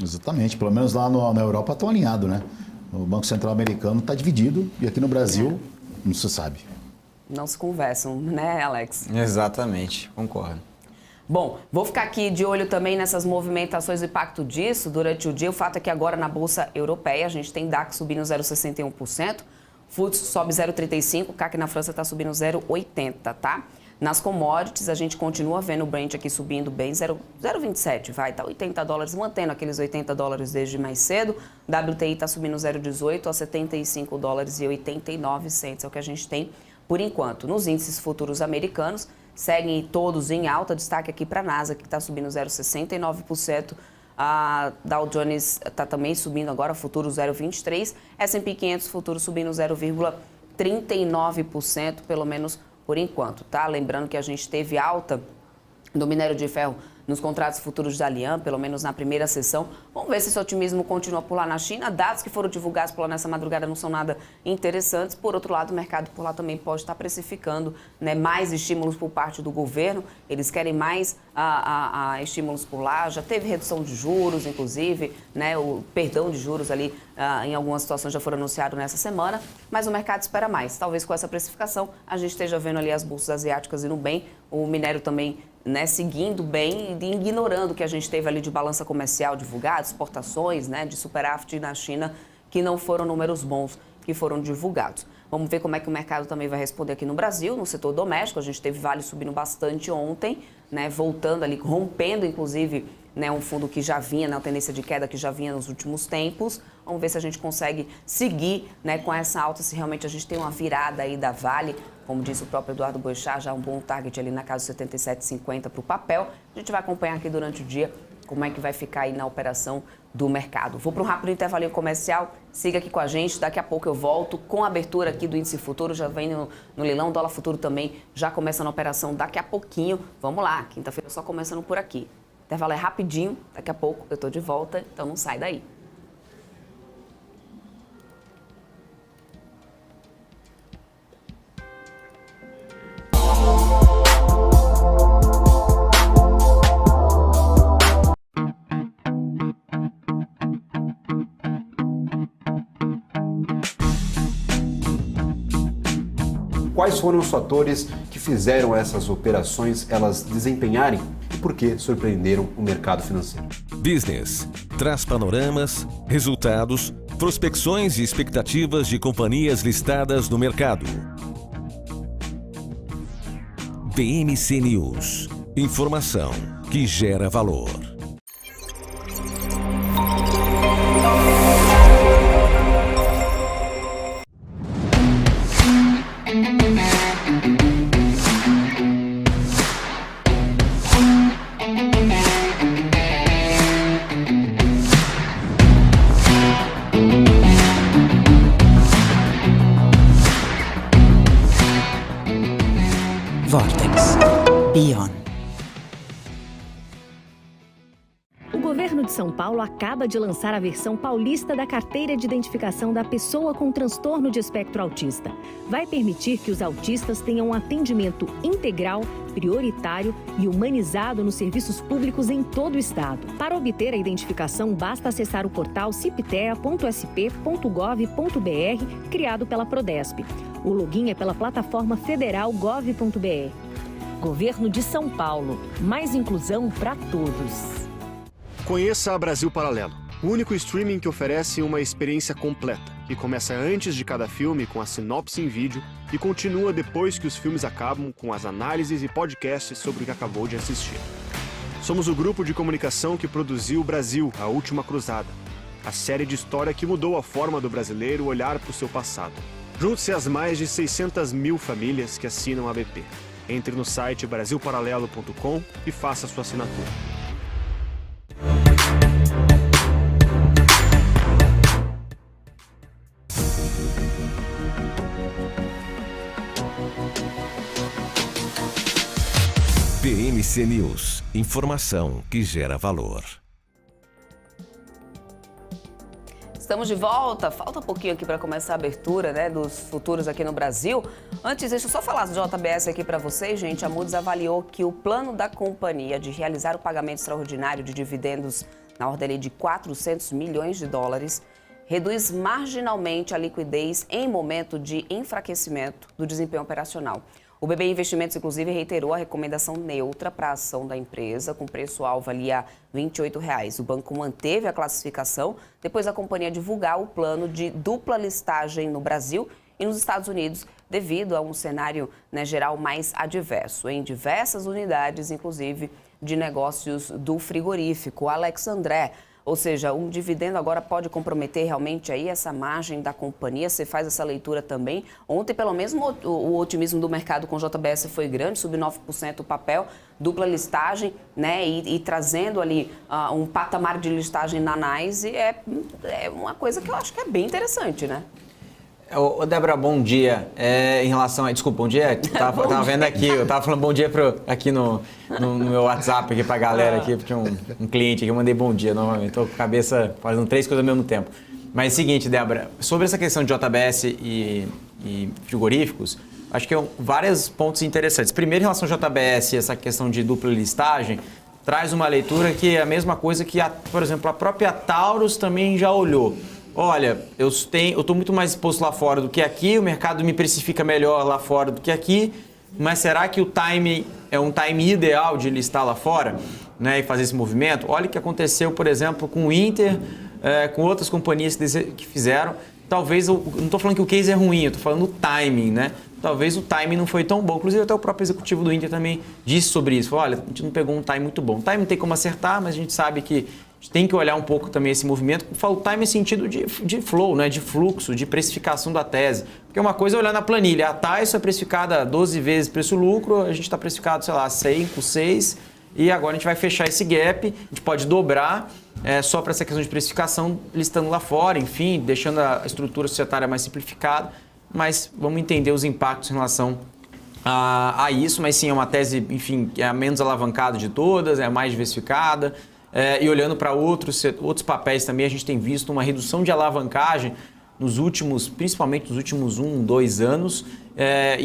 Exatamente. Pelo menos lá na Europa estão alinhados, né? O Banco Central americano está dividido e aqui no Brasil não se sabe. Não se conversam, né, Alex? Exatamente, concordo. Bom, vou ficar aqui de olho também nessas movimentações, o impacto disso durante o dia. O fato é que agora na Bolsa Europeia a gente tem DAX subindo 0,61%, FTSE sobe 0,35%, CAC na França está subindo 0,80%, tá? Nas commodities, a gente continua vendo o Brent aqui subindo bem, 0,27, vai, tá $80, mantendo aqueles $80 desde mais cedo. WTI está subindo 0,18 a $75,89, é o que a gente tem por enquanto. Nos índices futuros americanos, seguem todos em alta, destaque aqui para a Nasdaq, que está subindo 0,69%. A Dow Jones está também subindo agora, futuro 0,23%. S&P 500, futuro subindo 0,39%, pelo menos por enquanto, tá? Lembrando que a gente teve alta do minério de ferro nos contratos futuros da Lian, pelo menos na primeira sessão. Vamos ver se esse otimismo continua por lá na China. Dados que foram divulgados por lá nessa madrugada não são nada interessantes. Por outro lado, o mercado por lá também pode estar precificando, né, mais estímulos por parte do governo. Eles querem mais estímulos por lá. Já teve redução de juros, inclusive, né, o perdão de juros ali em algumas situações já foram anunciados nessa semana. Mas o mercado espera mais. Talvez com essa precificação a gente esteja vendo ali as bolsas asiáticas indo bem. O minério também, né, seguindo bem e ignorando o que a gente teve ali de balança comercial divulgada, exportações, né, de superávit na China, que não foram números bons que foram divulgados. Vamos ver como é que o mercado também vai responder aqui no Brasil, no setor doméstico. A gente teve Vale subindo bastante ontem, né, voltando ali, rompendo inclusive, né, um fundo que já vinha, né, uma tendência de queda que já vinha nos últimos tempos. Vamos ver se a gente consegue seguir, né, com essa alta, se realmente a gente tem uma virada aí da Vale. Como disse o próprio Eduardo Boechat, já um bom target ali na casa de 77,50 para o papel. A gente vai acompanhar aqui durante o dia como é que vai ficar aí na operação do mercado. Vou para um rápido intervalinho comercial, siga aqui com a gente, daqui a pouco eu volto com a abertura aqui do índice futuro, já vem no leilão, dólar futuro também já começando a operação daqui a pouquinho. Vamos lá, quinta-feira só começando por aqui. Intervalo é rapidinho, daqui a pouco eu estou de volta, então não sai daí. Quais foram os fatores que fizeram essas operações elas desempenharem e por que surpreenderam o mercado financeiro? Business traz panoramas, resultados, prospecções e expectativas de companhias listadas no mercado. BMC News. Informação que gera valor. Vortex. Beyond. São Paulo acaba de lançar a versão paulista da Carteira de Identificação da Pessoa com Transtorno de Espectro Autista. Vai permitir que os autistas tenham um atendimento integral, prioritário e humanizado nos serviços públicos em todo o estado. Para obter a identificação, basta acessar o portal ciptea.sp.gov.br, criado pela Prodesp. O login é pela plataforma federal gov.br. Governo de São Paulo. Mais inclusão para todos. Conheça a Brasil Paralelo, o único streaming que oferece uma experiência completa, que começa antes de cada filme com a sinopse em vídeo e continua depois que os filmes acabam com as análises e podcasts sobre o que acabou de assistir. Somos o grupo de comunicação que produziu Brasil, a Última Cruzada, a série de história que mudou a forma do brasileiro olhar para o seu passado. Junte-se às mais de 600 mil famílias que assinam a BP. Entre no site brasilparalelo.com e faça sua assinatura. BMC News, informação que gera valor. Estamos de volta, falta um pouquinho aqui para começar a abertura, né, dos futuros aqui no Brasil. Antes, deixa eu só falar do JBS aqui para vocês, gente. A Moody's avaliou que o plano da companhia de realizar o pagamento extraordinário de dividendos na ordem de 400 milhões de dólares reduz marginalmente a liquidez em momento de enfraquecimento do desempenho operacional. O BB Investimentos, inclusive, reiterou a recomendação neutra para a ação da empresa, com preço-alvo ali a R$ 28,00. O banco manteve a classificação depois da companhia divulgar o plano de dupla listagem no Brasil e nos Estados Unidos, devido a um cenário, né, geral mais adverso, em diversas unidades, inclusive de negócios do frigorífico. Alex André, ou seja, um dividendo agora pode comprometer realmente aí essa margem da companhia. Você faz essa leitura também. Ontem, pelo menos, o otimismo do mercado com o JBS foi grande, subiu 9% o papel, dupla listagem, né? E trazendo ali um patamar de listagem na NYSE é uma coisa que eu acho que é bem interessante, né? Ô, Débora, bom dia. Em relação a... Desculpa, bom dia. Eu tava vendo aqui, eu tava falando bom dia aqui no meu WhatsApp aqui pra galera aqui, porque um cliente aqui, eu mandei bom dia novamente. Tô com a cabeça fazendo 3 coisas ao mesmo tempo. Mas é o seguinte, Débora, sobre essa questão de JBS e frigoríficos, acho que vários pontos interessantes. Primeiro, em relação ao JBS, essa questão de dupla listagem, traz uma leitura que é a mesma coisa que, por exemplo, a própria Taurus também já olhou. Olha, eu estou muito mais exposto lá fora do que aqui, o mercado me precifica melhor lá fora do que aqui, mas será que o time é um time ideal de listar lá fora, né, e fazer esse movimento? Olha o que aconteceu, por exemplo, com o Inter, com outras companhias que fizeram. Talvez, eu não estou falando que o case é ruim, eu estou falando o timing, né? Talvez o timing não foi tão bom. Inclusive, até o próprio executivo do Inter também disse sobre isso. Falou, olha, a gente não pegou um time muito bom. O time não tem como acertar, mas a gente sabe que a gente tem que olhar um pouco também esse movimento. Falo time em sentido de flow, né? De fluxo, de precificação da tese. Porque uma coisa é olhar na planilha. A Tyson é precificada 12 vezes preço-lucro, a gente está precificado, sei lá, 5, 6. E agora a gente vai fechar esse gap, a gente pode dobrar só para essa questão de precificação, listando lá fora, enfim, deixando a estrutura societária mais simplificada. Mas vamos entender os impactos em relação a isso. Mas sim, é uma tese, enfim, que é a menos alavancada de todas, é a mais diversificada. E olhando para outros papéis também, a gente tem visto uma redução de alavancagem principalmente nos últimos 1, 2 anos,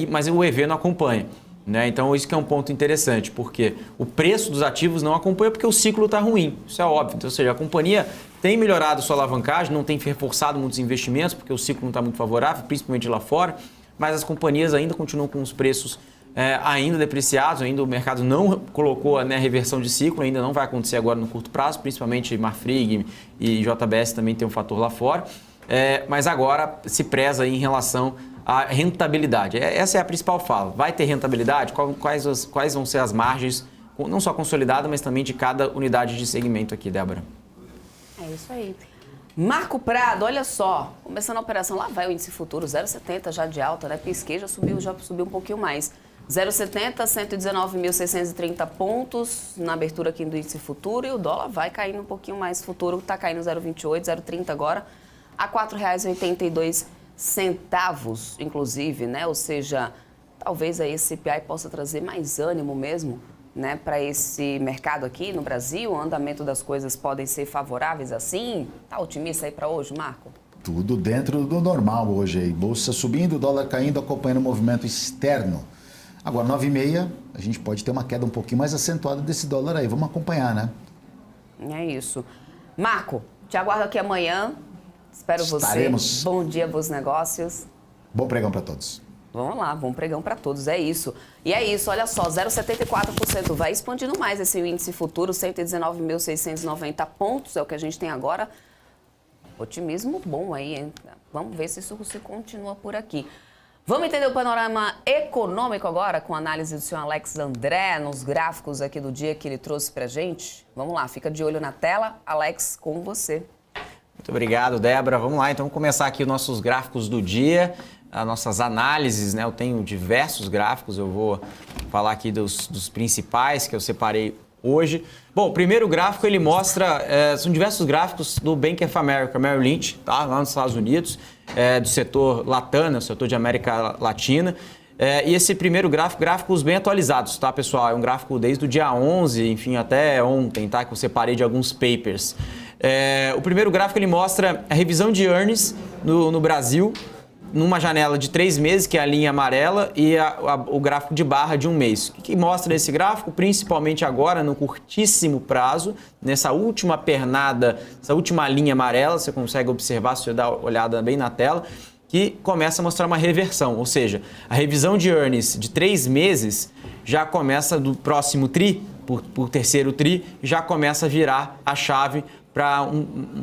mas o EV não acompanha. Né? Então, isso que é um ponto interessante, porque o preço dos ativos não acompanha porque o ciclo está ruim, isso é óbvio. Então, ou seja, a companhia tem melhorado sua alavancagem, não tem reforçado muitos investimentos, porque o ciclo não está muito favorável, principalmente lá fora, mas as companhias ainda continuam com os preços ainda depreciados, ainda o mercado não colocou, né, a reversão de ciclo, ainda não vai acontecer agora no curto prazo, principalmente Marfrig e JBS também tem um fator lá fora, mas agora se preza aí em relação à rentabilidade. Essa é a principal fala. Vai ter rentabilidade? Quais vão ser as margens, não só consolidada, mas também de cada unidade de segmento aqui, Débora? É isso aí. Marco Prado, olha só, começando a operação, lá vai o índice futuro, 0,70 já de alta, né? Pisquei, já subiu um pouquinho mais. 0,70, 119.630 pontos na abertura aqui do índice futuro e o dólar vai caindo um pouquinho mais. Futuro está caindo 0,28, 0,30 agora, a R$ 4,82, inclusive, né? Ou seja, talvez aí esse CPI possa trazer mais ânimo mesmo né, para esse mercado aqui no Brasil? O andamento das coisas podem ser favoráveis assim? Tá otimista aí para hoje, Marco? Tudo dentro do normal hoje aí. Bolsa subindo, dólar caindo, acompanhando o movimento externo. Agora, 9h30, a gente pode ter uma queda um pouquinho mais acentuada desse dólar aí. Vamos acompanhar, né? É isso. Marco, te aguardo aqui amanhã. Espero Estaremos. você. Bom dia, bons negócios. Bom pregão para todos. Vamos lá, bom pregão para todos, é isso. E é isso, olha só, 0,74%, vai expandindo mais esse índice futuro, 119.690 pontos, é o que a gente tem agora. Otimismo bom aí, hein? Vamos ver se isso se continua por aqui. Vamos entender o panorama econômico agora com a análise do senhor Alex André nos gráficos aqui do dia que ele trouxe pra gente? Vamos lá, fica de olho na tela. Alex, com você. Muito obrigado, Débora. Vamos lá, então vamos começar aqui os nossos gráficos do dia, as nossas análises, né? Eu tenho diversos gráficos, eu vou falar aqui dos principais que eu separei hoje. Bom, o primeiro gráfico ele mostra, são diversos gráficos do Bank of America, Merrill Lynch, tá? Lá nos Estados Unidos, do setor Latam, o setor de América Latina. E esse primeiro gráfico, gráficos bem atualizados, tá, pessoal? É um gráfico desde o dia 11, enfim, até ontem, tá? Que eu separei de alguns papers. O primeiro gráfico ele mostra a revisão de earnings no Brasil, numa janela de 3 meses, que é a linha amarela, e o gráfico de barra de 1 mês. O que mostra esse gráfico? Principalmente agora, no curtíssimo prazo, nessa última pernada, essa última linha amarela, você consegue observar, se você dá uma olhada bem na tela, que começa a mostrar uma reversão, ou seja, a revisão de earnings de 3 meses já começa do próximo TRI, por terceiro TRI, já começa a virar a chave para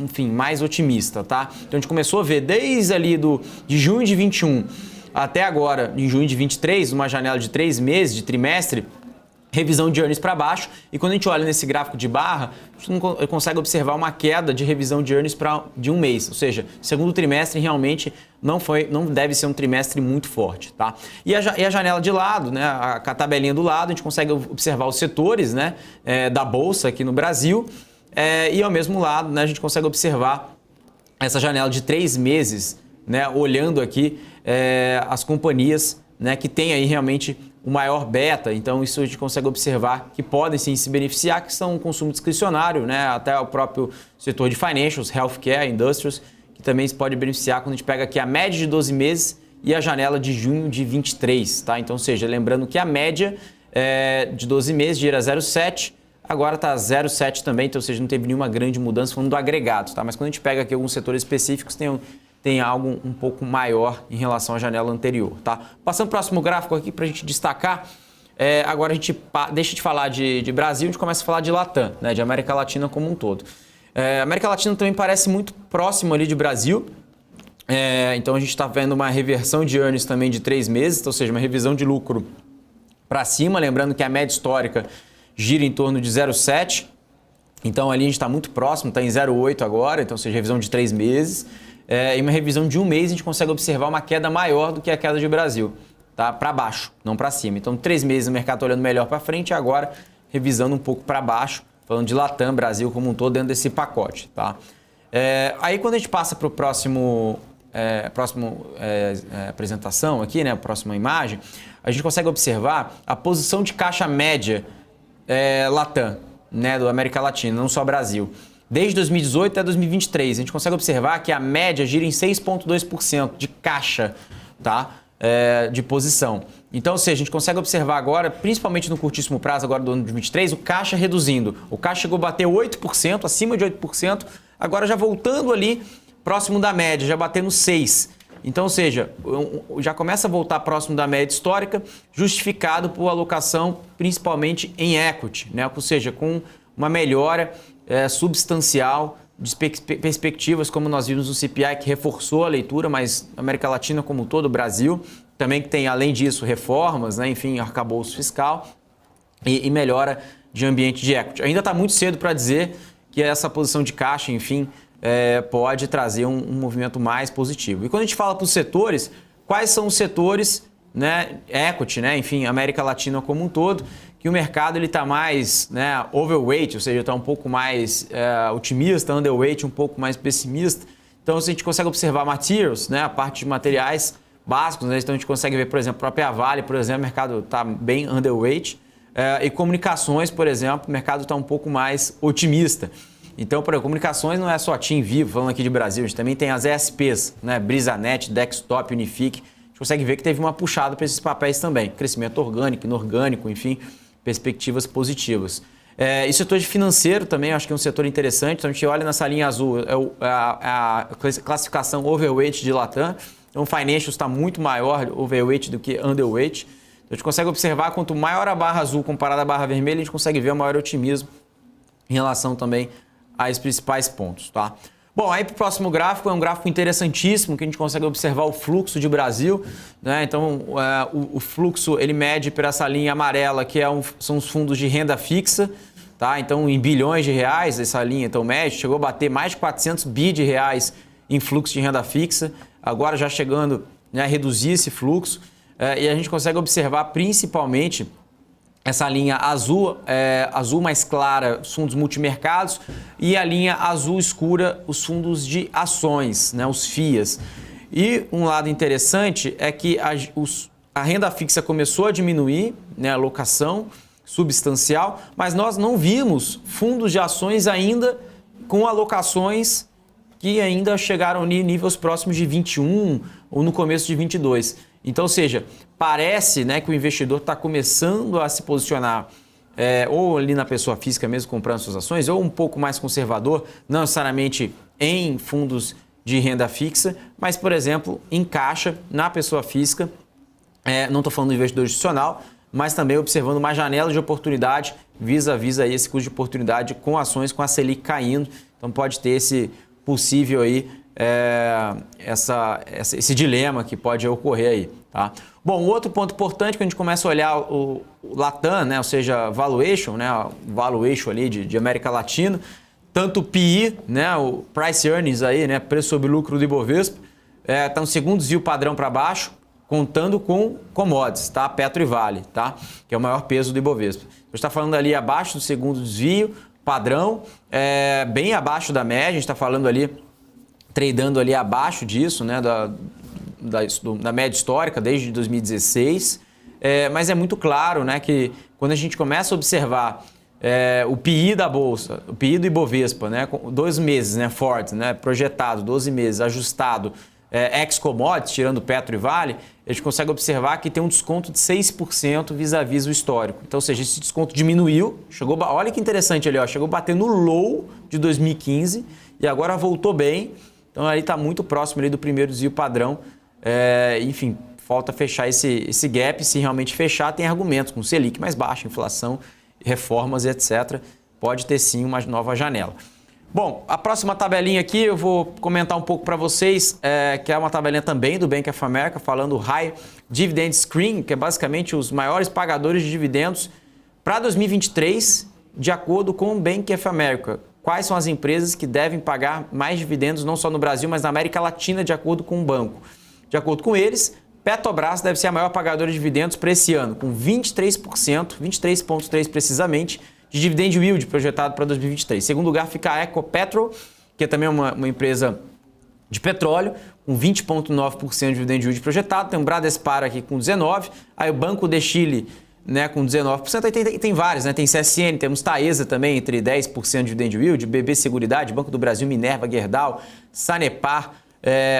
enfim, mais otimista, tá? Então a gente começou a ver desde ali de junho de 21 até agora, em junho de 23, uma janela de 3 meses, de trimestre, revisão de earnings para baixo, e quando a gente olha nesse gráfico de barra, a gente não consegue observar uma queda de revisão de earnings de 1 mês, ou seja, segundo trimestre realmente não deve ser um trimestre muito forte, tá? E a janela de lado, né, a tabelinha do lado, a gente consegue observar os setores, né, da Bolsa aqui no Brasil, e ao mesmo lado, né, a gente consegue observar essa janela de 3 meses, né, olhando aqui as companhias, né, que tem aí realmente o maior beta. Então isso a gente consegue observar que podem sim se beneficiar, que são um consumo discricionário, né, até o próprio setor de financials, healthcare, industries, que também se pode beneficiar quando a gente pega aqui a média de 12 meses e a janela de junho de 23, tá? Então, ou seja, lembrando que a média de 12 meses gira 0,7, agora está 0,7 também, então, ou seja, não teve nenhuma grande mudança falando do agregado, tá? Mas quando a gente pega aqui alguns setores específicos, tem algo um pouco maior em relação à janela anterior, tá? Passando para o próximo gráfico aqui para a gente destacar, agora a gente deixa de falar de Brasil, a gente começa a falar de Latam, né? De América Latina como um todo. A América Latina também parece muito próximo ali de Brasil, então a gente está vendo uma reversão de earnings também de 3 meses, ou seja, uma revisão de lucro para cima, lembrando que a média histórica gira em torno de 0,7, então ali a gente está muito próximo, está em 0,8 agora, então ou seja, revisão de 3 meses, e uma revisão de 1 mês a gente consegue observar uma queda maior do que a queda de Brasil, tá? Para baixo, não para cima. Então 3 meses o mercado está olhando melhor para frente e agora revisando um pouco para baixo, falando de Latam, Brasil como um todo dentro desse pacote, tá? Aí quando a gente passa para o próximo apresentação aqui, né, a próxima imagem, a gente consegue observar a posição de caixa média Latam, né, do América Latina, não só Brasil. Desde 2018 até 2023, a gente consegue observar que a média gira em 6,2% de caixa, tá? De posição. Então, ou seja, a gente consegue observar agora, principalmente no curtíssimo prazo agora do ano de 2023, o caixa reduzindo. O caixa chegou a bater 8%, acima de 8%, agora já voltando ali próximo da média, já batendo 6%. Então, ou seja, já começa a voltar próximo da média histórica, justificado por alocação principalmente em equity, né? Ou seja, com uma melhora substancial de perspectivas, como nós vimos no CPI, que reforçou a leitura, mas a América Latina como um todo, o Brasil, também que tem, além disso, reformas, né? Enfim, arcabouço fiscal e melhora de ambiente de equity. Ainda está muito cedo para dizer que essa posição de caixa, enfim, pode trazer um movimento mais positivo. E quando a gente fala para os setores, quais são os setores, né, equity, né, enfim, América Latina como um todo, que o mercado está mais, né, overweight, ou seja, está um pouco mais otimista, underweight, um pouco mais pessimista. Então, se a gente consegue observar materials, né, a parte de materiais básicos, né, então a gente consegue ver, por exemplo, a própria Vale, por exemplo, o mercado está bem underweight, E comunicações, por exemplo, o mercado está um pouco mais otimista. Então, para comunicações não é só TIM Vivo, falando aqui de Brasil, a gente também tem as ESPs, né? BrisaNet, Desktop, Unifique. A gente consegue ver que teve uma puxada para esses papéis também. Crescimento orgânico, inorgânico, enfim, perspectivas positivas. E o setor de financeiro também, acho que é um setor interessante. Então, a gente olha nessa linha azul, a classificação overweight de Latam. Então, o financial está muito maior overweight do que underweight. A gente consegue observar, quanto maior a barra azul comparada à barra vermelha, a gente consegue ver o maior otimismo em relação também a esses principais pontos, tá? Bom, aí para o próximo gráfico, é um gráfico interessantíssimo, que a gente consegue observar o fluxo de Brasil, né? Então, o fluxo, ele mede por essa linha amarela, que são os fundos de renda fixa, tá? Então, em bilhões de reais, essa linha, então, mede, chegou a bater mais de 400 bi de reais em fluxo de renda fixa, agora já chegando, né, a reduzir esse fluxo. E a gente consegue observar principalmente essa linha azul, azul mais clara, os fundos multimercados, e a linha azul escura, os fundos de ações, né, os FIAs. E um lado interessante é que a renda fixa começou a diminuir, né, a alocação substancial, mas nós não vimos fundos de ações ainda com alocações que ainda chegaram em níveis próximos de 21 ou no começo de 22. Então, ou seja, parece, né, que o investidor está começando a se posicionar ou ali na pessoa física mesmo comprando suas ações, ou um pouco mais conservador, não necessariamente em fundos de renda fixa, mas, por exemplo, em caixa na pessoa física, não estou falando do investidor institucional, mas também observando uma janela de oportunidade vis-a-vis aí esse custo de oportunidade com ações com a Selic caindo. Então pode ter esse possível aí, esse dilema que pode ocorrer aí, tá? Bom, outro ponto importante que a gente começa a olhar o Latam, né, ou seja, valuation, né, valuation ali de América Latina, tanto o PI, né, o Price Earnings aí, né, preço sobre lucro do Ibovespa, está no segundo desvio padrão para baixo, contando com commodities, tá? Petro e Vale, tá? Que é o maior peso do Ibovespa. A gente está falando ali abaixo do segundo desvio padrão, bem abaixo da média, a gente está falando ali, tradando ali abaixo disso, né, da média histórica desde 2016, mas é muito claro, né, que quando a gente começa a observar o PI da Bolsa, o PI do Ibovespa, né, 2 meses, né, forte, né, projetado, 12 meses, ajustado, ex-commodities, tirando Petro e Vale, a gente consegue observar que tem um desconto de 6% vis-a-vis o histórico. Então, ou seja, esse desconto diminuiu, olha que interessante ali, ó, chegou a bater no low de 2015 e agora voltou bem. Então, aí está muito próximo ali do primeiro desvio padrão. Enfim, falta fechar esse gap. Se realmente fechar, tem argumentos com Selic mais baixa, inflação, reformas, etc. Pode ter sim uma nova janela. Bom, a próxima tabelinha aqui eu vou comentar um pouco para vocês, que é uma tabelinha também do Bank of America, falando High Dividend Screen, que é basicamente os maiores pagadores de dividendos para 2023, de acordo com o Bank of America. Quais são as empresas que devem pagar mais dividendos, não só no Brasil, mas na América Latina, de acordo com o banco. De acordo com eles, Petrobras deve ser a maior pagadora de dividendos para esse ano, com 23%, 23,3% precisamente, de dividend yield projetado para 2023. Em segundo lugar fica a Ecopetrol, que é também uma empresa de petróleo, com 20,9% de dividend yield projetado. Tem o Bradespar aqui com 19%, aí o Banco de Chile, né, com 19%, aí tem vários, né? Tem CSN, temos Taesa também, entre 10% de dividend yield, BB Seguridade, Banco do Brasil, Minerva, Gerdau, Sanepar,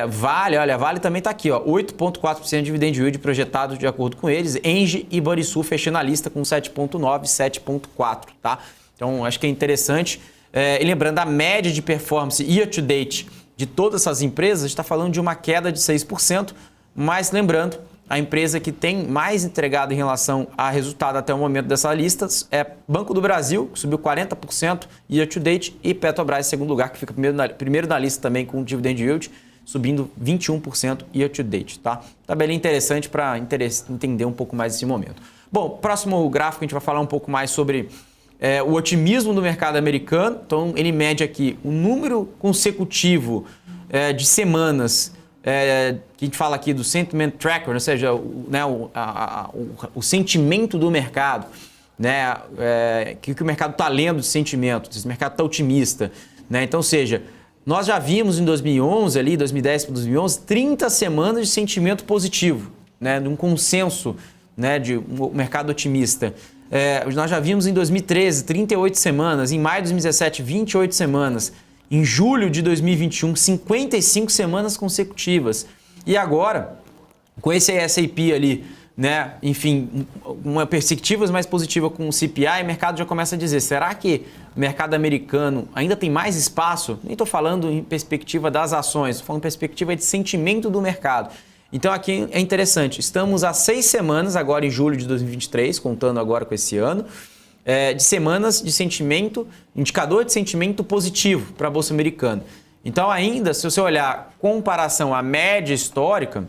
Vale, olha, a Vale também está aqui, ó, 8,4% de dividend yield projetado de acordo com eles, Engie e Banrisul fechando a lista com 7,9% e 7,4%, tá? Então, acho que é interessante. E lembrando, a média de performance year to date de todas essas empresas, está falando de uma queda de 6%, mas lembrando, a empresa que tem mais entregado em relação a resultado até o momento dessa lista é Banco do Brasil, que subiu 40% year to date, e Petrobras em segundo lugar, que fica primeiro na lista também com dividend yield, subindo 21% year to date, tá? Tabelinha interessante para entender um pouco mais esse momento. Bom, próximo gráfico a gente vai falar um pouco mais sobre o otimismo do mercado americano. Então, ele mede aqui o número consecutivo de semanas que a gente fala aqui do Sentiment Tracker, ou seja, o sentimento do mercado, né? Que o mercado está lendo de sentimento, se o mercado está otimista, né? Então, ou seja, nós já vimos em 2011, ali, 2010 para 2011, 30 semanas de sentimento positivo, né? De um consenso, né, de um mercado otimista. Nós já vimos em 2013, 38 semanas, em maio de 2017, 28 semanas, em julho de 2021, 55 semanas consecutivas. E agora, com esse S&P ali, né, enfim, uma perspectiva mais positiva com o CPI, o mercado já começa a dizer, será que o mercado americano ainda tem mais espaço? Nem estou falando em perspectiva das ações, estou falando em perspectiva de sentimento do mercado. Então aqui é interessante, estamos há 6 semanas, agora em julho de 2023, contando agora com esse ano, de semanas de sentimento, indicador de sentimento positivo para a Bolsa Americana. Então ainda, se você olhar comparação à média histórica,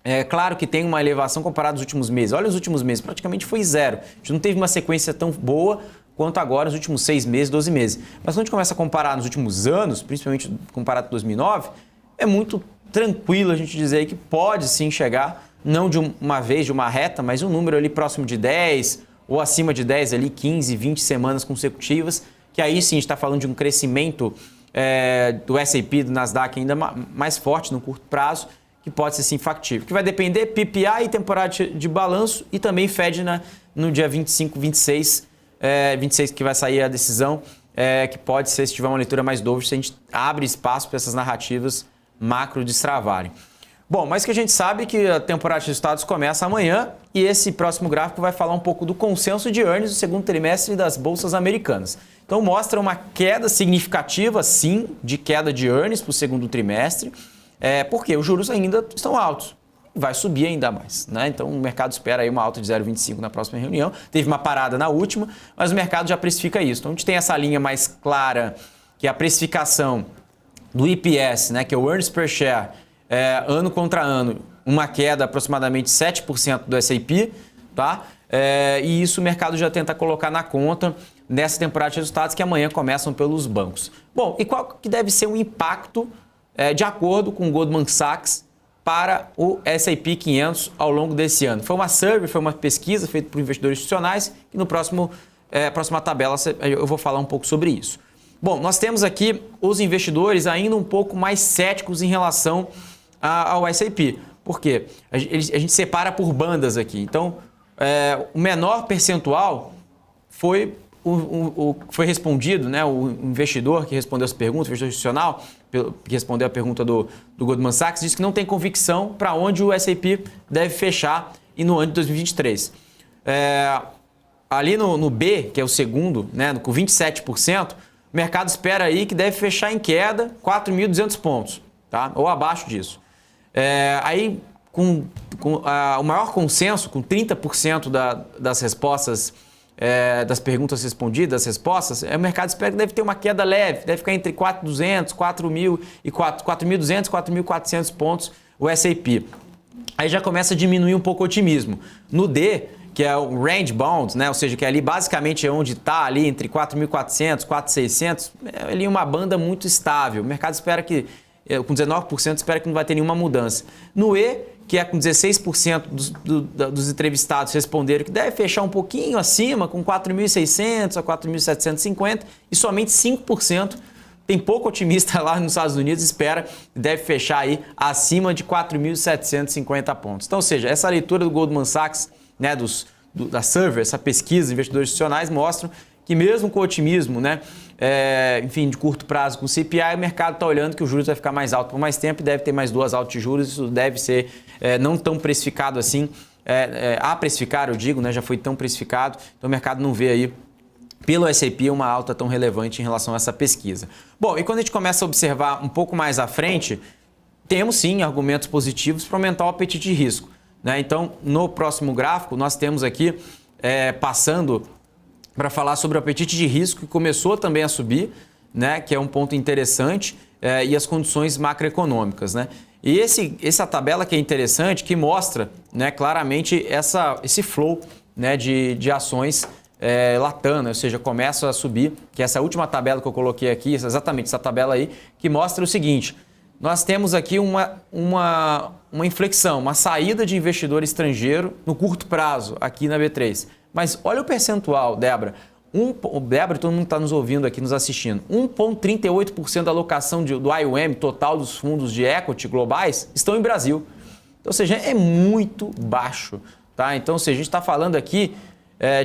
é claro que tem uma elevação comparada aos últimos meses. Olha os últimos meses, praticamente foi zero. A gente não teve uma sequência tão boa quanto agora nos últimos 6 meses, 12 meses. Mas quando a gente começa a comparar nos últimos anos, principalmente comparado com 2009, é muito tranquilo a gente dizer que pode sim chegar, não de uma vez, de uma reta, mas um número ali próximo de 10 ou acima de 10, ali 15, 20 semanas consecutivas, que aí sim a gente está falando de um crescimento do S&P, do Nasdaq ainda mais forte no curto prazo, que pode ser sim factível. Que vai depender PPI e temporada de balanço e também Fed no dia 25, 26 que vai sair a decisão, que pode ser, se tiver uma leitura mais dovish, se a gente abre espaço para essas narrativas macro destravarem. Bom, mas que a gente sabe que a temporada de resultados começa amanhã e esse próximo gráfico vai falar um pouco do consenso de earnings do segundo trimestre das bolsas americanas. Então mostra uma queda significativa, sim, de queda de earnings para o segundo trimestre, porque os juros ainda estão altos. Vai subir ainda mais, né? Então o mercado espera aí uma alta de 0,25 na próxima reunião. Teve uma parada na última, mas o mercado já precifica isso. Então a gente tem essa linha mais clara, que é a precificação do EPS, né, que é o Earnings Per Share, ano contra ano, uma queda aproximadamente 7% do S&P, tá? E isso o mercado já tenta colocar na conta nessa temporada de resultados que amanhã começam pelos bancos. Bom, e qual que deve ser o impacto, de acordo com o Goldman Sachs, para o S&P 500 ao longo desse ano? Foi uma survey, foi uma pesquisa feita por investidores institucionais e no próxima tabela eu vou falar um pouco sobre isso. Bom, nós temos aqui os investidores ainda um pouco mais céticos em relação ao S&P. Por quê? A gente separa por bandas aqui. Então, o menor percentual foi foi respondido, né, o investidor que respondeu as perguntas, o investidor institucional que respondeu a pergunta do Goldman Sachs, disse que não tem convicção para onde o S&P deve fechar e no ano de 2023. Ali no B, que é o segundo, né, com 27%, o mercado espera aí que deve fechar em queda 4.200 pontos, tá? Ou abaixo disso. Aí, com o maior consenso, com 30% das respostas, das perguntas respondidas, das respostas, o mercado espera que deve ter uma queda leve, deve ficar entre 4.200, 4.200, 4.400 pontos o S&P. Aí já começa a diminuir um pouco o otimismo. No D, que é o range bound, né? Ou seja, que ali basicamente é onde está, ali entre 4.400, 4.600, é ali uma banda muito estável. O mercado espera que, com 19%, espera que não vai ter nenhuma mudança. No E, que é com 16% dos entrevistados responderam que deve fechar um pouquinho acima, com 4.600 a 4.750, e somente 5%, tem pouco otimista lá nos Estados Unidos, espera que deve fechar aí acima de 4.750 pontos. Então, ou seja, essa leitura do Goldman Sachs, né, da survey, essa pesquisa de investidores institucionais mostram que mesmo com o otimismo, né, enfim, de curto prazo com o CPI, o mercado está olhando que o juros vai ficar mais alto por mais tempo e deve ter mais 2 altas de juros, isso deve ser não tão precificado assim, a precificar, eu digo, né, já foi tão precificado, então o mercado não vê aí pelo S&P uma alta tão relevante em relação a essa pesquisa. Bom, e quando a gente começa a observar um pouco mais à frente, temos sim argumentos positivos para aumentar o apetite de risco, né? Então, no próximo gráfico, nós temos aqui, passando para falar sobre o apetite de risco, que começou também a subir, né? Que é um ponto interessante, e as condições macroeconômicas, né? E essa tabela que é interessante, que mostra, né, claramente esse flow, né, de ações latana, ou seja, começa a subir, que é essa última tabela que eu coloquei aqui, exatamente essa tabela aí, que mostra o seguinte: nós temos aqui uma inflexão, uma saída de investidor estrangeiro no curto prazo aqui na B3. Mas olha o percentual, Débora. Débora, todo mundo está nos ouvindo aqui, nos assistindo. 1,38% da alocação do IOM, total dos fundos de equity globais, estão em Brasil. Então, ou seja, é muito baixo, tá? Então, ou seja, a gente está falando aqui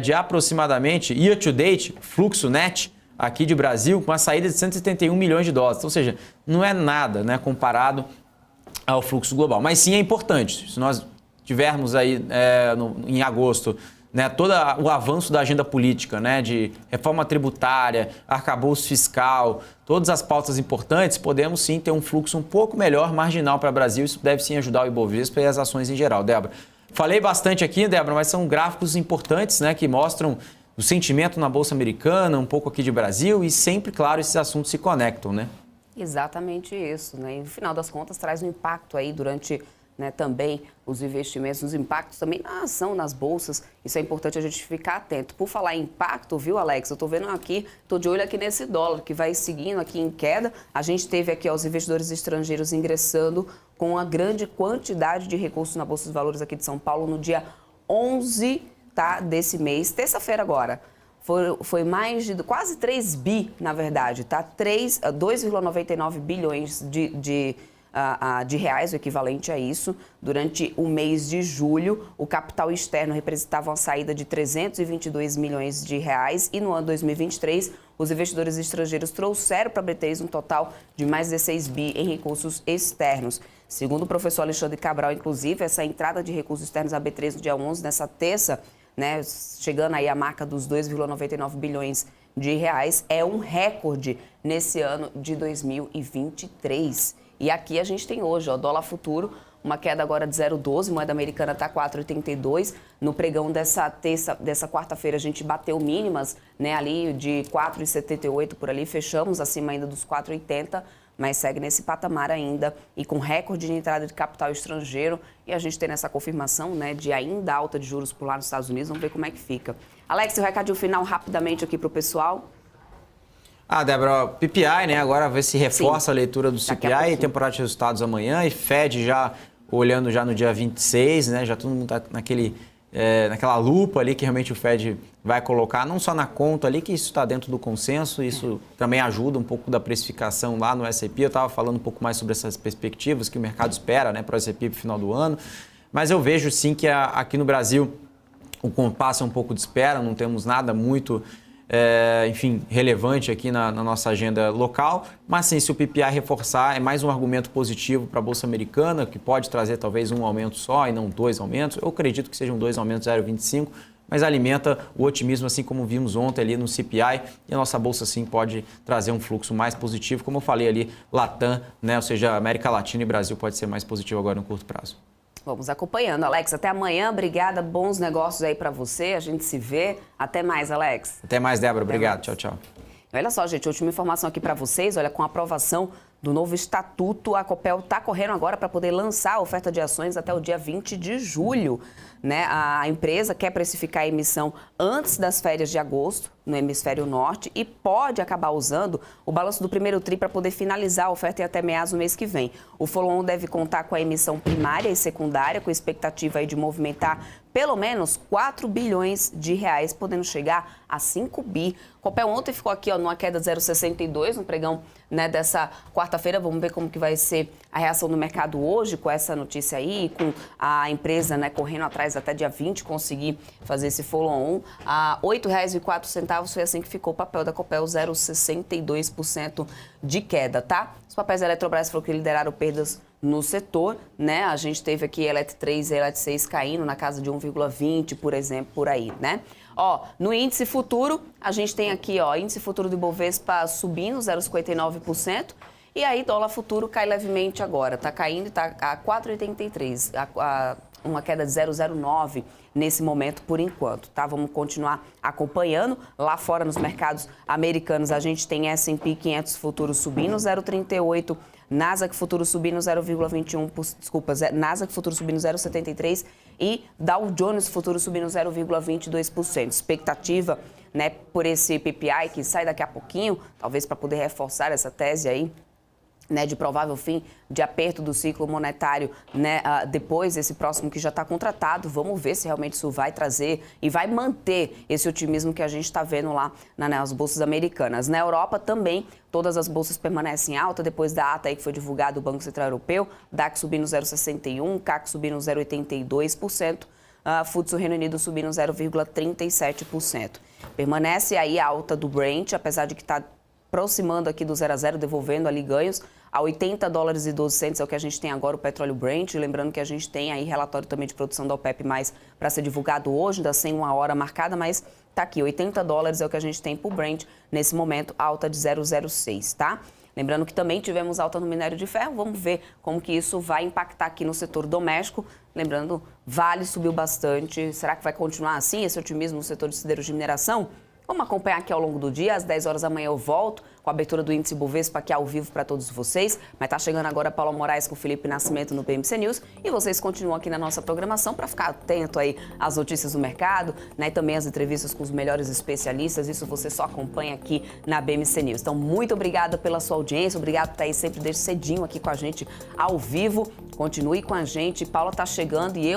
de aproximadamente, year to date, fluxo net aqui de Brasil, com a saída de 171 milhões de dólares. Ou seja, não é nada, né, comparado ao fluxo global. Mas sim é importante. Se nós tivermos aí em agosto, né, todo o avanço da agenda política, né, de reforma tributária, arcabouço fiscal, todas as pautas importantes, podemos sim ter um fluxo um pouco melhor, marginal para o Brasil. Isso deve sim ajudar o Ibovespa e as ações em geral. Débora, falei bastante aqui, Débora, mas são gráficos importantes, né, que mostram o sentimento na Bolsa Americana, um pouco aqui de Brasil, e sempre, claro, esses assuntos se conectam, né? Exatamente isso, né? E no final das contas traz um impacto aí durante, né, também os investimentos, os impactos também na ação, nas bolsas. Isso é importante a gente ficar atento. Por falar em impacto, viu, Alex? Eu tô vendo aqui, tô de olho aqui nesse dólar que vai seguindo aqui em queda. A gente teve aqui os investidores estrangeiros ingressando com uma grande quantidade de recursos na Bolsa de Valores aqui de São Paulo no dia 11, tá, desse mês, terça-feira agora. Foi mais de quase 3 bi, na verdade, tá? 2,99 bilhões de reais, o equivalente a isso. Durante o mês de julho, o capital externo representava uma saída de 322 milhões de reais e no ano 2023, os investidores estrangeiros trouxeram para a B3 um total de mais 16 bi em recursos externos. Segundo o professor Alexandre Cabral, inclusive, essa entrada de recursos externos à B3 no dia 11, nessa terça, né, chegando aí a marca dos 2,99 bilhões de reais, é um recorde nesse ano de 2023. E aqui a gente tem hoje, ó, dólar futuro, uma queda agora de 0,12, moeda americana está 4,82. No pregão dessa quarta-feira a gente bateu mínimas, né, ali de 4,78 por ali, fechamos acima ainda dos 4,80, mas segue nesse patamar ainda e com recorde de entrada de capital estrangeiro. E a gente tem essa confirmação, né, de ainda alta de juros por lá nos Estados Unidos. Vamos ver como é que fica. Alex, o recadinho final rapidamente aqui para o pessoal. Débora, PPI, né, agora ver se reforça a leitura do CPI, temporada de resultados amanhã e Fed já olhando já no dia 26, né, já todo mundo está naquela lupa ali que realmente o Fed vai colocar, não só na conta ali, que isso está dentro do consenso, isso também ajuda um pouco da precificação lá no S&P. Eu estava falando um pouco mais sobre essas perspectivas que o mercado espera, né, para o S&P para o final do ano, mas eu vejo sim que aqui no Brasil o compasso é um pouco de espera, não temos nada muito enfim, relevante aqui na nossa agenda local, mas sim, se o PPI reforçar, é mais um argumento positivo para a Bolsa Americana, que pode trazer talvez um aumento só e não 2 aumentos. Eu acredito que sejam 2 aumentos, 0,25, mas alimenta o otimismo, assim como vimos ontem ali no CPI, e a nossa Bolsa sim pode trazer um fluxo mais positivo, como eu falei ali, Latam, né? Ou seja, América Latina e Brasil pode ser mais positivo agora no curto prazo. Vamos acompanhando. Alex, até amanhã. Obrigada. Bons negócios aí para você. A gente se vê. Até mais, Alex. Até mais, Débora. Obrigado. Tchau, tchau. Olha só, gente, última informação aqui para vocês. Olha, com a aprovação do novo estatuto, a Copel está correndo agora para poder lançar a oferta de ações até o dia 20 de julho. Né? A empresa quer precificar a emissão antes das férias de agosto, no hemisfério norte, e pode acabar usando o balanço do primeiro TRI para poder finalizar a oferta até meados do mês que vem. O follow-on deve contar com a emissão primária e secundária, com expectativa aí de movimentar pelo menos 4 bilhões de reais, podendo chegar a 5 bi. Copel ontem ficou aqui, ó, numa queda de 0,62 no pregão, né, dessa quarta-feira. Vamos ver como que vai ser a reação do mercado hoje com essa notícia aí, com a empresa, né, correndo atrás até dia 20 conseguir fazer esse follow-on. A R$ 8,04 foi assim que ficou o papel da Copel, 0,62% de queda, tá? Os papéis da Eletrobras foram que lideraram perdas no setor, né? A gente teve aqui Elet 3 e Elet 6 caindo na casa de 1,20, por exemplo, por aí, né? Ó, no índice futuro, a gente tem aqui, ó, índice futuro do Ibovespa subindo 0,59%. E aí, dólar futuro cai levemente agora, tá caindo e tá a 4,83, uma queda de 0,09 nesse momento por enquanto, tá? Vamos continuar acompanhando. Lá fora, nos mercados americanos, a gente tem S&P 500 futuro subindo 0,38%, Nasdaq futuro subindo 0,21%, Nasdaq futuro subindo 0,73% e Dow Jones futuro subindo 0,22%. Expectativa, né, por esse PPI que sai daqui a pouquinho, talvez para poder reforçar essa tese aí, né, de provável fim de aperto do ciclo monetário, né, depois esse próximo que já está contratado. Vamos ver se realmente isso vai trazer e vai manter esse otimismo que a gente está vendo lá nas bolsas americanas. Na Europa também, todas as bolsas permanecem alta depois da ata aí que foi divulgado do Banco Central Europeu, DAX subindo 0,61%, CAC subindo 0,82%. FTSE Reino Unido subindo 0,37%. Permanece aí a alta do Brent, apesar de que está aproximando aqui do 0 a 0, devolvendo ali ganhos. A 80 dólares e 12 centos é o que a gente tem agora, o petróleo Brent. Lembrando que a gente tem aí relatório também de produção da OPEP+, para ser divulgado hoje, ainda sem uma hora marcada, mas tá aqui, 80 dólares é o que a gente tem para o Brent, nesse momento, alta de 0,06, tá? Lembrando que também tivemos alta no minério de ferro, vamos ver como que isso vai impactar aqui no setor doméstico. Lembrando, Vale subiu bastante, será que vai continuar assim, esse otimismo no setor de siderurgia e mineração? Vamos acompanhar aqui ao longo do dia, às 10 horas da manhã eu volto com a abertura do índice Bovespa aqui ao vivo para todos vocês. Mas tá chegando agora a Paula Moraes com o Felipe Nascimento no BMC News e vocês continuam aqui na nossa programação para ficar atento aí às notícias do mercado, né, e também as entrevistas com os melhores especialistas. Isso você só acompanha aqui na BMC News. Então, muito obrigada pela sua audiência, obrigado por estar aí sempre desde cedinho aqui com a gente ao vivo. Continue com a gente, Paula tá chegando e eu